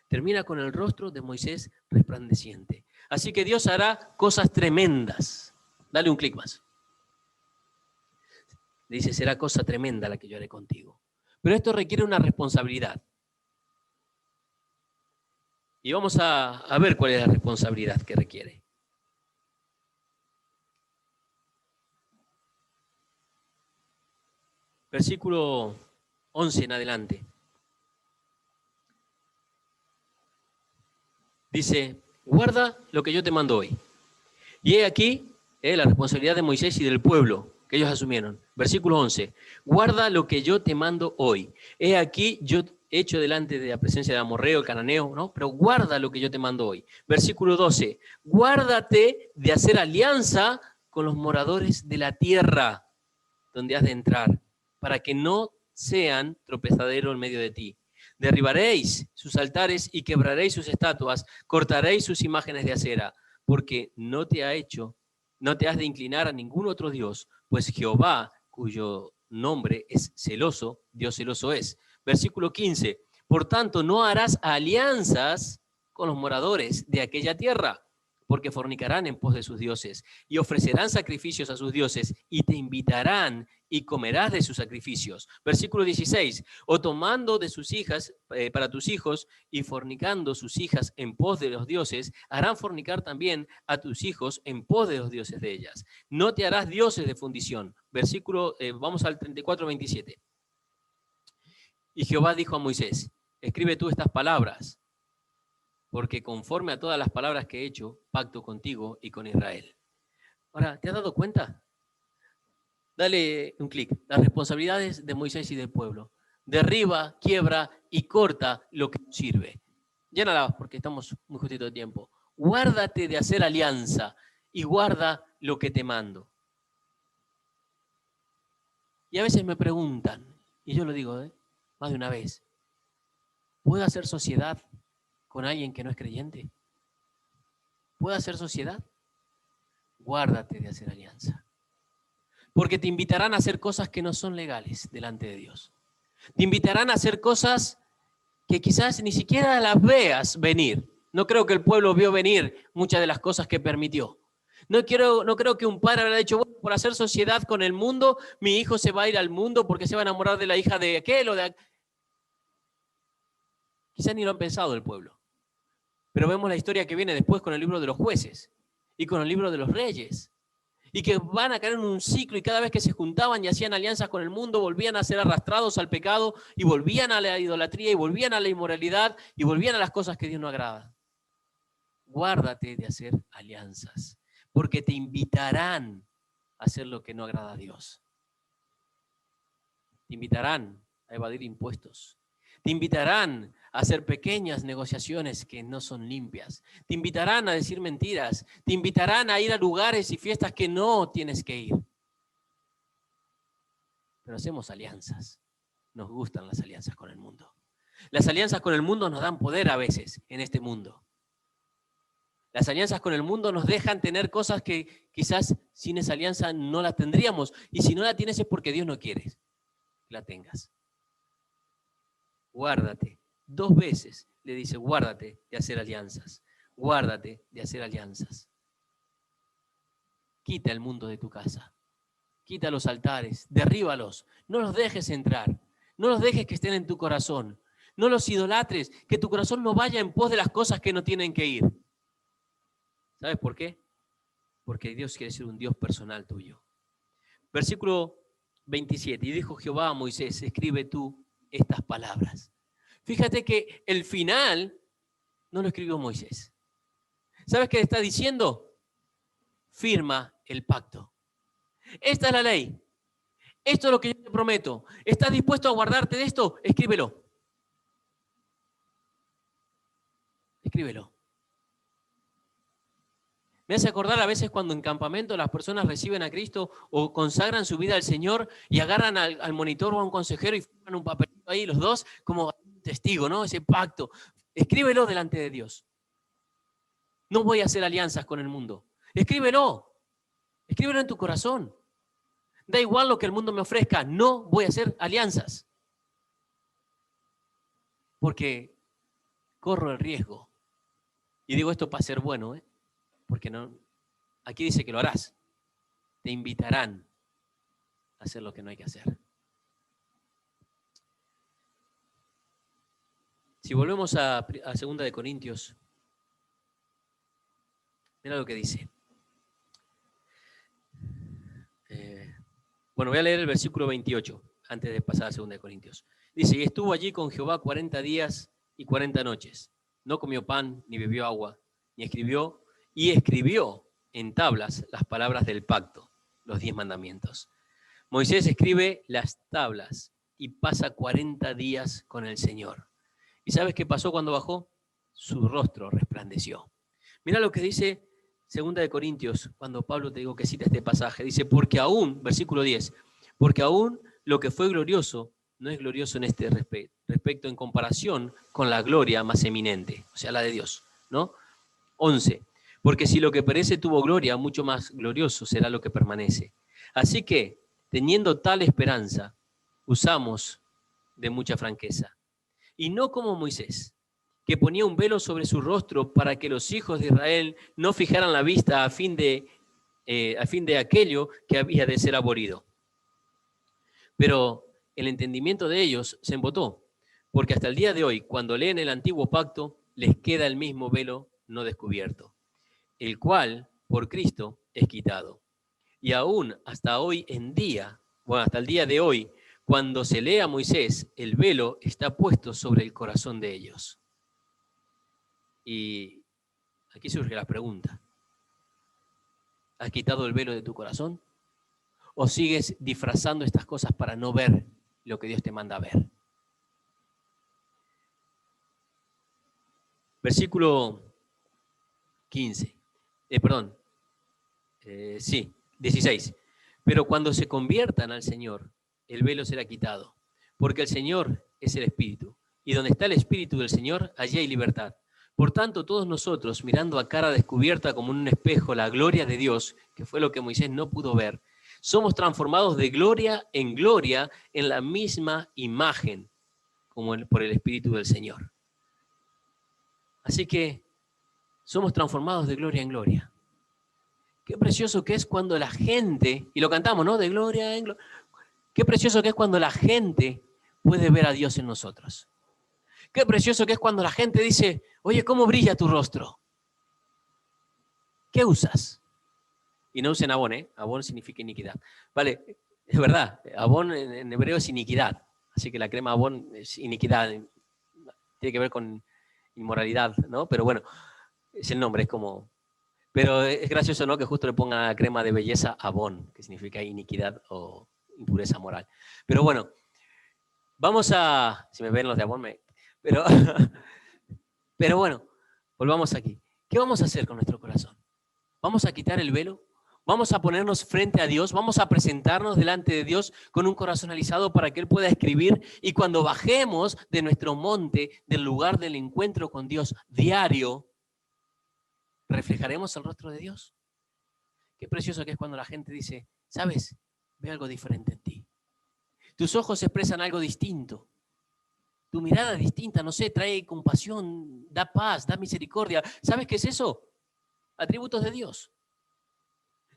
Termina con el rostro de Moisés resplandeciente. Así que Dios hará cosas tremendas. Dale un clic más. Le dice, será cosa tremenda la que yo haré contigo. Pero esto requiere una responsabilidad. Y vamos a ver cuál es la responsabilidad que requiere. Versículo 11 en adelante. Dice, guarda lo que yo te mando hoy. Y he aquí la responsabilidad de Moisés y del pueblo que ellos asumieron. Versículo 11, guarda lo que yo te mando hoy. He aquí yo he hecho delante de la presencia de Amorreo, el cananeo, ¿no? Pero guarda lo que yo te mando hoy. Versículo 12, guárdate de hacer alianza con los moradores de la tierra donde has de entrar, para que no sean tropezadero en medio de ti. Derribaréis sus altares y quebraréis sus estatuas, cortaréis sus imágenes de acera, porque no te has de inclinar a ningún otro Dios, pues Jehová, cuyo nombre es celoso, Dios celoso es. Versículo 15, por tanto no harás alianzas con los moradores de aquella tierra, porque fornicarán en pos de sus dioses y ofrecerán sacrificios a sus dioses y te invitarán y comerás de sus sacrificios. Versículo 16, o tomando de sus hijas para tus hijos y fornicando sus hijas en pos de los dioses, harán fornicar también a tus hijos en pos de los dioses de ellas. No te harás dioses de fundición. Versículo, vamos al 34-27. Y Jehová dijo a Moisés, escribe tú estas palabras, porque conforme a todas las palabras que he hecho, pacto contigo y con Israel. Ahora, ¿te has dado cuenta? Dale un clic. Las responsabilidades de Moisés y del pueblo. Derriba, quiebra y corta lo que no sirve. Llénala porque estamos muy justito de tiempo. Guárdate de hacer alianza y guarda lo que te mando. Y a veces me preguntan, y yo lo digo más de una vez, ¿puedo hacer sociedad con alguien que no es creyente? ¿Puedo hacer sociedad? Guárdate de hacer alianza. Porque te invitarán a hacer cosas que no son legales delante de Dios. Te invitarán a hacer cosas que quizás ni siquiera las veas venir. No creo que el pueblo vio venir muchas de las cosas que permitió. No creo que un padre habrá dicho, bueno, por hacer sociedad con el mundo, mi hijo se va a ir al mundo porque se va a enamorar de la hija de aquel o de aquel. Quizás ni lo han pensado el pueblo. Pero vemos la historia que viene después con el libro de los jueces y con el libro de los reyes. Y que van a caer en un ciclo y cada vez que se juntaban y hacían alianzas con el mundo, volvían a ser arrastrados al pecado y volvían a la idolatría y volvían a la inmoralidad y volvían a las cosas que Dios no agrada. Guárdate de hacer alianzas, porque te invitarán a hacer lo que no agrada a Dios. Te invitarán a evadir impuestos. Te invitarán a hacer pequeñas negociaciones que no son limpias. Te invitarán a decir mentiras. Te invitarán a ir a lugares y fiestas que no tienes que ir. Pero hacemos alianzas. Nos gustan las alianzas con el mundo. Las alianzas con el mundo nos dan poder a veces en este mundo. Las alianzas con el mundo nos dejan tener cosas que quizás sin esa alianza no las tendríamos. Y si no la tienes es porque Dios no quiere que la tengas. Guárdate. 2 veces le dice, guárdate de hacer alianzas. Guárdate de hacer alianzas. Quita el mundo de tu casa. Quita los altares, derríbalos. No los dejes entrar. No los dejes que estén en tu corazón. No los idolatres. Que tu corazón no vaya en pos de las cosas que no tienen que ir. ¿Sabes por qué? Porque Dios quiere ser un Dios personal tuyo. Versículo 27. Y dijo Jehová a Moisés, escribe tú estas palabras. Fíjate que el final no lo escribió Moisés. ¿Sabes qué le está diciendo? Firma el pacto. Esta es la ley. Esto es lo que yo te prometo. ¿Estás dispuesto a guardarte de esto? Escríbelo. Escríbelo. Me hace acordar a veces cuando en campamento las personas reciben a Cristo o consagran su vida al Señor y agarran al monitor o a un consejero y firman un papelito ahí los dos como testigo, ¿no? Ese pacto. Escríbelo delante de Dios. No voy a hacer alianzas con el mundo. Escríbelo. Escríbelo en tu corazón. Da igual lo que el mundo me ofrezca. No voy a hacer alianzas. Porque corro el riesgo. Y digo esto para ser bueno, porque no, aquí dice que lo harás. Te invitarán a hacer lo que no hay que hacer. Si Si volvemos a 2 de Corintios, mira lo que dice. Bueno, voy a leer el versículo 28 antes de pasar a 2 de Corintios. Dice, y estuvo allí con Jehová 40 días y 40 noches. No comió pan, ni bebió agua, ni escribió en tablas las palabras del pacto, los 10 mandamientos. Moisés escribe las tablas y pasa 40 días con el Señor. ¿Y sabes qué pasó cuando bajó? Su rostro resplandeció. Mira lo que dice 2 de Corintios, cuando Pablo te digo que cita este pasaje. Dice, porque aún, versículo 10, porque aún lo que fue glorioso no es glorioso en este respecto en comparación con la gloria más eminente, o sea, la de Dios, ¿no? 11, porque si lo que perece tuvo gloria, mucho más glorioso será lo que permanece. Así que, teniendo tal esperanza, usamos de mucha franqueza. Y no como Moisés, que ponía un velo sobre su rostro para que los hijos de Israel no fijaran la vista a fin de aquello que había de ser abolido. Pero el entendimiento de ellos se embotó, porque hasta el día de hoy, cuando leen el antiguo pacto, les queda el mismo velo no descubierto, el cual, por Cristo, es quitado. Y aún hasta hoy en día, bueno, hasta el día de hoy, cuando se lee a Moisés, el velo está puesto sobre el corazón de ellos. Y aquí surge la pregunta. ¿Has quitado el velo de tu corazón? ¿O sigues disfrazando estas cosas para no ver lo que Dios te manda a ver? Versículo 15. 16. Pero cuando se conviertan al Señor, el velo será quitado, porque el Señor es el Espíritu, y donde está el Espíritu del Señor, allí hay libertad. Por tanto, todos nosotros, mirando a cara descubierta como en un espejo la gloria de Dios, que fue lo que Moisés no pudo ver, somos transformados de gloria en la misma imagen, como por el Espíritu del Señor. Así que somos transformados de gloria en gloria. Qué precioso que es cuando la gente, y lo cantamos, ¿no? De gloria en gloria. Qué precioso que es cuando la gente puede ver a Dios en nosotros. Qué precioso que es cuando la gente dice, oye, ¿cómo brilla tu rostro? ¿Qué usas? Y no usen abón, ¿eh? Abón significa iniquidad. Vale, es verdad, abón en hebreo es iniquidad. Así que la crema abón es iniquidad. Tiene que ver con inmoralidad, ¿no? Pero bueno, es el nombre, es como... Pero es gracioso, ¿no? Que justo le ponga crema de belleza abón, que significa iniquidad o impureza moral. Pero bueno, vamos a... Si me ven los de abón, pero bueno, volvamos aquí. ¿Qué vamos a hacer con nuestro corazón? ¿Vamos a quitar el velo? ¿Vamos a ponernos frente a Dios? ¿Vamos a presentarnos delante de Dios con un corazón alisado para que Él pueda escribir? Y cuando bajemos de nuestro monte, del lugar del encuentro con Dios diario, ¿reflejaremos el rostro de Dios? Qué precioso que es cuando la gente dice, ¿sabes? Veo algo diferente en ti. Tus ojos expresan algo distinto. Tu mirada es distinta, no sé, trae compasión, da paz, da misericordia. ¿Sabes qué es eso? Atributos de Dios.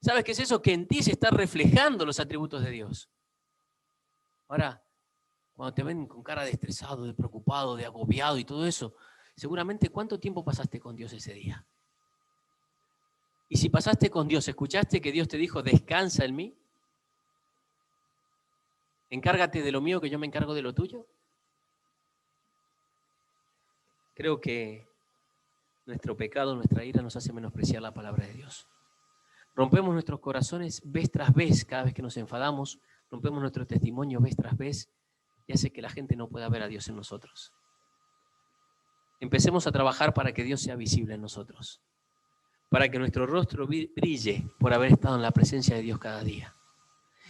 ¿Sabes qué es eso? Que en ti se están reflejando los atributos de Dios. Ahora, cuando te ven con cara de estresado, de preocupado, de agobiado y todo eso, seguramente ¿cuánto tiempo pasaste con Dios ese día? Y si pasaste con Dios, ¿escuchaste que Dios te dijo, descansa en mí? Encárgate de lo mío que yo me encargo de lo tuyo. Creo que nuestro pecado, nuestra ira nos hace menospreciar la palabra de Dios. Rompemos nuestros corazones vez tras vez, cada vez que nos enfadamos, rompemos nuestro testimonio vez tras vez y hace que la gente no pueda ver a Dios en nosotros. Empecemos a trabajar para que Dios sea visible en nosotros, para que nuestro rostro brille por haber estado en la presencia de Dios cada día.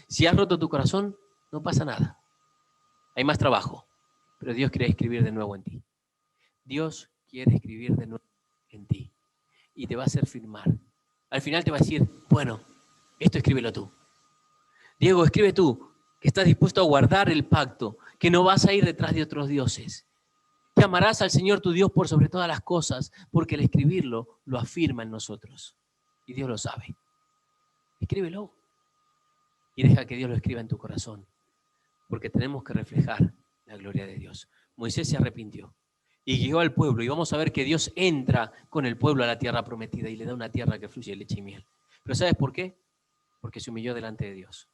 Si has roto tu corazón, no pasa nada. Hay más trabajo, pero Dios quiere escribir de nuevo en ti. Dios quiere escribir de nuevo en ti y te va a hacer firmar. Al final te va a decir, bueno, esto escríbelo tú. Diego, escribe tú, que estás dispuesto a guardar el pacto, que no vas a ir detrás de otros dioses, que amarás al Señor tu Dios por sobre todas las cosas, porque al escribirlo lo afirma en nosotros. Y Dios lo sabe. Escríbelo y deja que Dios lo escriba en tu corazón, porque tenemos que reflejar la gloria de Dios. Moisés se arrepintió. y guió al pueblo. Y vamos a ver que Dios entra con el pueblo a la tierra prometida y le da una tierra que fluye leche y miel. ¿Pero sabes por qué? Porque se humilló delante de Dios.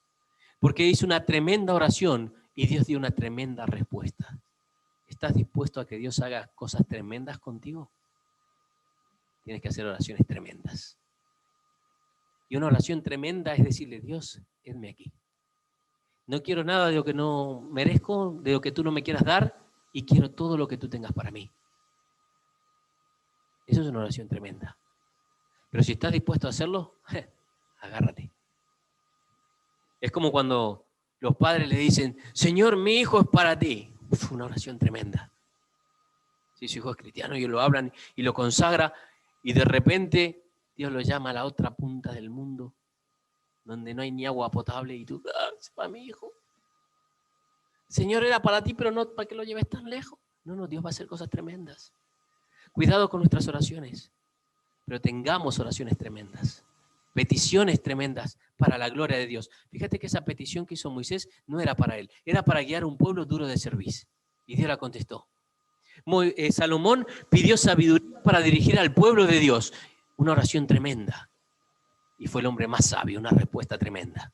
Porque hizo una tremenda oración y Dios dio una tremenda respuesta. ¿Estás dispuesto a que Dios haga cosas tremendas contigo? Tienes que hacer oraciones tremendas. Y una oración tremenda es decirle, Dios, hedme aquí. No quiero nada de lo que no merezco, de lo que tú no me quieras dar, y quiero todo lo que tú tengas para mí. Eso es una oración tremenda. Pero si estás dispuesto a hacerlo, agárrate. Es como cuando los padres le dicen, Señor, mi hijo es para ti. Uf, una oración tremenda. Si su hijo es cristiano, ellos lo hablan y lo consagra, y de repente Dios lo llama a la otra punta del mundo, donde no hay ni agua potable, y tú, es para mi hijo. Señor, era para ti, pero no para que lo lleves tan lejos. No, Dios va a hacer cosas tremendas. Cuidado con nuestras oraciones, pero tengamos oraciones tremendas, peticiones tremendas para la gloria de Dios. Fíjate que esa petición que hizo Moisés no era para él, era para guiar a un pueblo duro de servir. Y Dios la contestó. Salomón pidió sabiduría para dirigir al pueblo de Dios. Una oración tremenda. Y fue el hombre más sabio, una respuesta tremenda.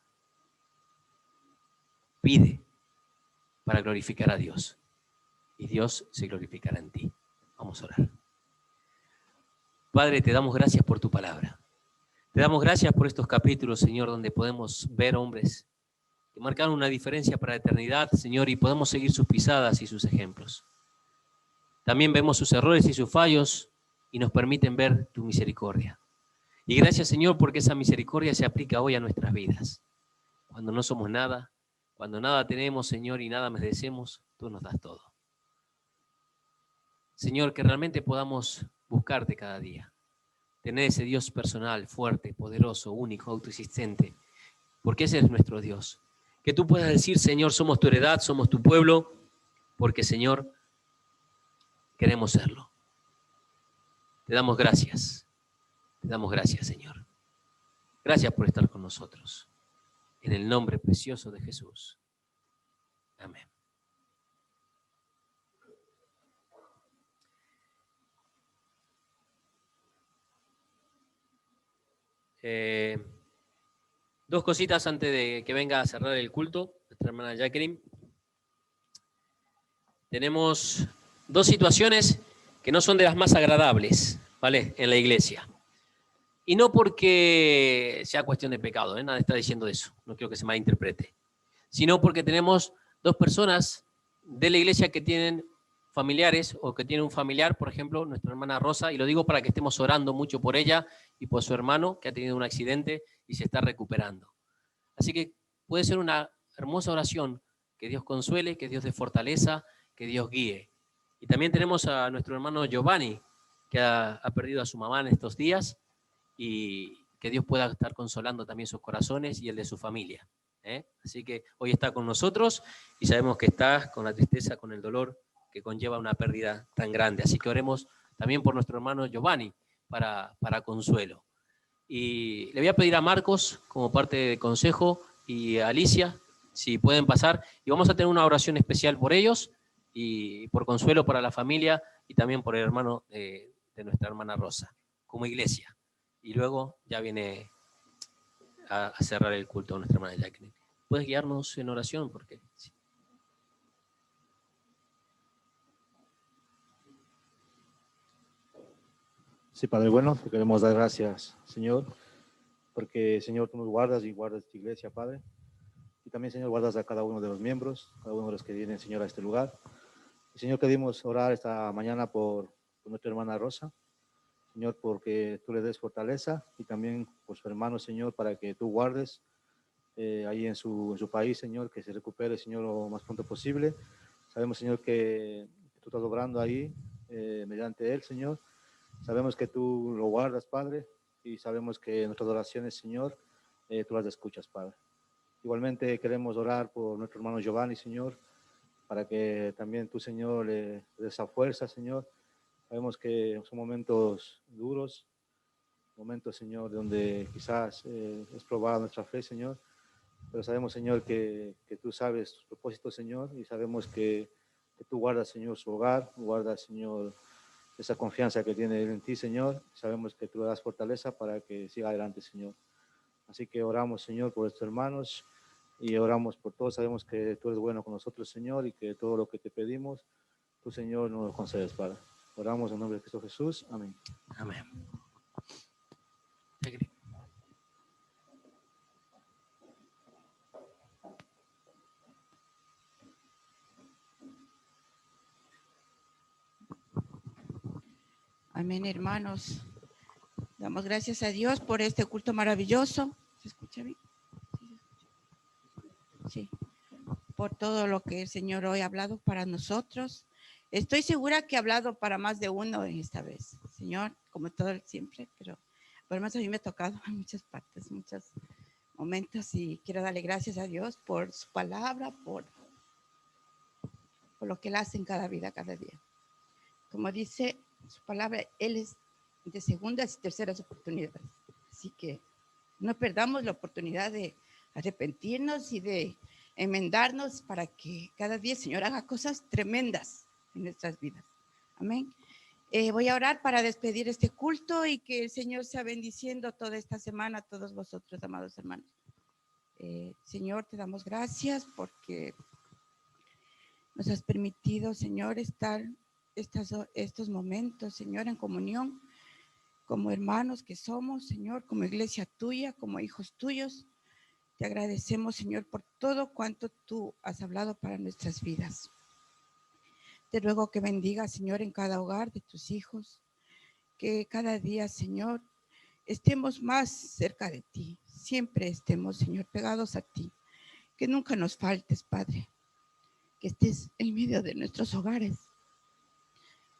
Pide para glorificar a Dios. Y Dios se glorificará en ti. Vamos a orar. Padre, te damos gracias por tu palabra. Te damos gracias por estos capítulos, Señor, donde podemos ver hombres que marcaron una diferencia para la eternidad, Señor, y podemos seguir sus pisadas y sus ejemplos. También vemos sus errores y sus fallos y nos permiten ver tu misericordia. Y gracias, Señor, porque esa misericordia se aplica hoy a nuestras vidas. Cuando no somos nada, cuando nada tenemos, Señor, y nada merecemos, tú nos das todo. Señor, que realmente podamos buscarte cada día. Tener ese Dios personal, fuerte, poderoso, único, autoexistente, porque ese es nuestro Dios. Que tú puedas decir, Señor, somos tu heredad, somos tu pueblo, porque, Señor, queremos serlo. Te damos gracias, Señor. Gracias por estar con nosotros. En el nombre precioso de Jesús. Amén. Dos cositas antes de que venga a cerrar el culto, nuestra hermana Jacqueline. Tenemos dos situaciones que no son de las más agradables, ¿vale? En la iglesia. Y no porque sea cuestión de pecado, nadie está diciendo eso, no quiero que se malinterprete, sino porque tenemos dos personas de la iglesia que tienen familiares o que tienen un familiar, por ejemplo, nuestra hermana Rosa, y lo digo para que estemos orando mucho por ella y por su hermano que ha tenido un accidente y se está recuperando. Así que puede ser una hermosa oración, que Dios consuele, que Dios dé fortaleza, que Dios guíe. Y también tenemos a nuestro hermano Giovanni, que ha perdido a su mamá en estos días, y que Dios pueda estar consolando también sus corazones y el de su familia. Así que hoy está con nosotros y sabemos que está con la tristeza, con el dolor que conlleva una pérdida tan grande. Así que oremos también por nuestro hermano Giovanni para consuelo. Y le voy a pedir a Marcos, como parte del consejo, y a Alicia, si pueden pasar, y vamos a tener una oración especial por ellos y por consuelo para la familia y también por el hermano de nuestra hermana Rosa, como iglesia. Y luego ya viene a cerrar el culto a nuestra hermana Jacqueline. ¿Puedes guiarnos en oración? Porque sí. Sí, Padre bueno, te queremos dar gracias, Señor, porque, Señor, tú nos guardas y guardas esta iglesia, Padre. Y también, Señor, guardas a cada uno de los miembros, cada uno de los que vienen, Señor, a este lugar. Y, Señor, queremos orar esta mañana por nuestra hermana Rosa, Señor, porque tú le des fortaleza y también por su hermano, Señor, para que tú guardes ahí en su país, Señor, que se recupere, Señor, lo más pronto posible. Sabemos, Señor, que tú estás obrando ahí mediante él, Señor. Sabemos que tú lo guardas, Padre, y sabemos que nuestras oraciones, Señor, tú las escuchas, Padre. Igualmente queremos orar por nuestro hermano Giovanni, Señor, para que también tú, Señor, le des esa fuerza, Señor. Sabemos que son momentos duros, momentos, Señor, donde quizás es probada nuestra fe, Señor, pero sabemos, Señor, que tú sabes tus propósitos, Señor, y sabemos que que tú guardas, Señor, su hogar, guardas, Señor, esa confianza que tiene en ti, Señor. Sabemos que tú le das fortaleza para que siga adelante, Señor. Así que oramos, Señor, por estos hermanos y oramos por todos. Sabemos que tú eres bueno con nosotros, Señor, y que todo lo que te pedimos, tú, Señor, nos lo concedes, Padre. Oramos en nombre de Cristo Jesús. Amén. Amén. Amén, hermanos. Damos gracias a Dios por este culto maravilloso. ¿Se escucha bien? Sí. Por todo lo que el Señor hoy ha hablado para nosotros. Estoy segura que ha hablado para más de uno esta vez, Señor, como todo siempre, pero por lo menos a mí me ha tocado en muchas partes, muchos momentos, y quiero darle gracias a Dios por su palabra, por lo que Él hace en cada vida, cada día. Como dice su palabra, Él es de segundas y terceras oportunidades. Así que no perdamos la oportunidad de arrepentirnos y de enmendarnos para que cada día el Señor haga cosas tremendas en nuestras vidas. Amén. Voy a orar para despedir este culto y que el Señor sea bendiciendo toda esta semana a todos vosotros, amados hermanos. Señor, te damos gracias porque nos has permitido, Señor, estar estos momentos, Señor, en comunión como hermanos que somos, Señor, como iglesia tuya, como hijos tuyos. Te agradecemos, Señor, por todo cuanto tú has hablado para nuestras vidas. Te ruego que bendiga, Señor, en cada hogar de tus hijos, que cada día, Señor, estemos más cerca de ti, siempre estemos, Señor, pegados a ti, que nunca nos faltes, Padre, que estés en medio de nuestros hogares,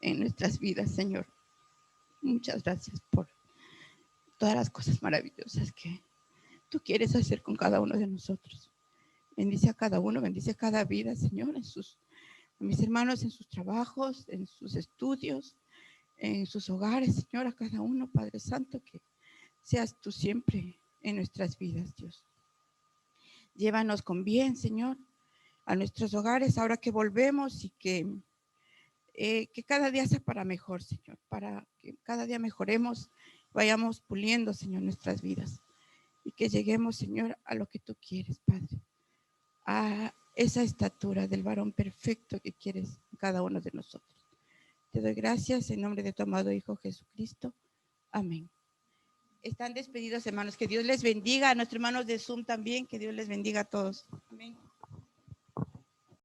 en nuestras vidas, Señor. Muchas gracias por todas las cosas maravillosas que tú quieres hacer con cada uno de nosotros. Bendice a cada uno, bendice cada vida, Señor, a mis hermanos en sus trabajos, en sus estudios, en sus hogares, Señor, a cada uno, Padre Santo, que seas tú siempre en nuestras vidas, Dios. Llévanos con bien, Señor, a nuestros hogares ahora que volvemos y que cada día sea para mejor, Señor, para que cada día mejoremos, vayamos puliendo, Señor, nuestras vidas y que lleguemos, Señor, a lo que tú quieres, Padre, a esa estatura del varón perfecto que quieres en cada uno de nosotros. Te doy gracias en nombre de tu amado Hijo Jesucristo. Amén. Están despedidos, hermanos. Que Dios les bendiga. A nuestros hermanos de Zoom también. Que Dios les bendiga a todos. Amén.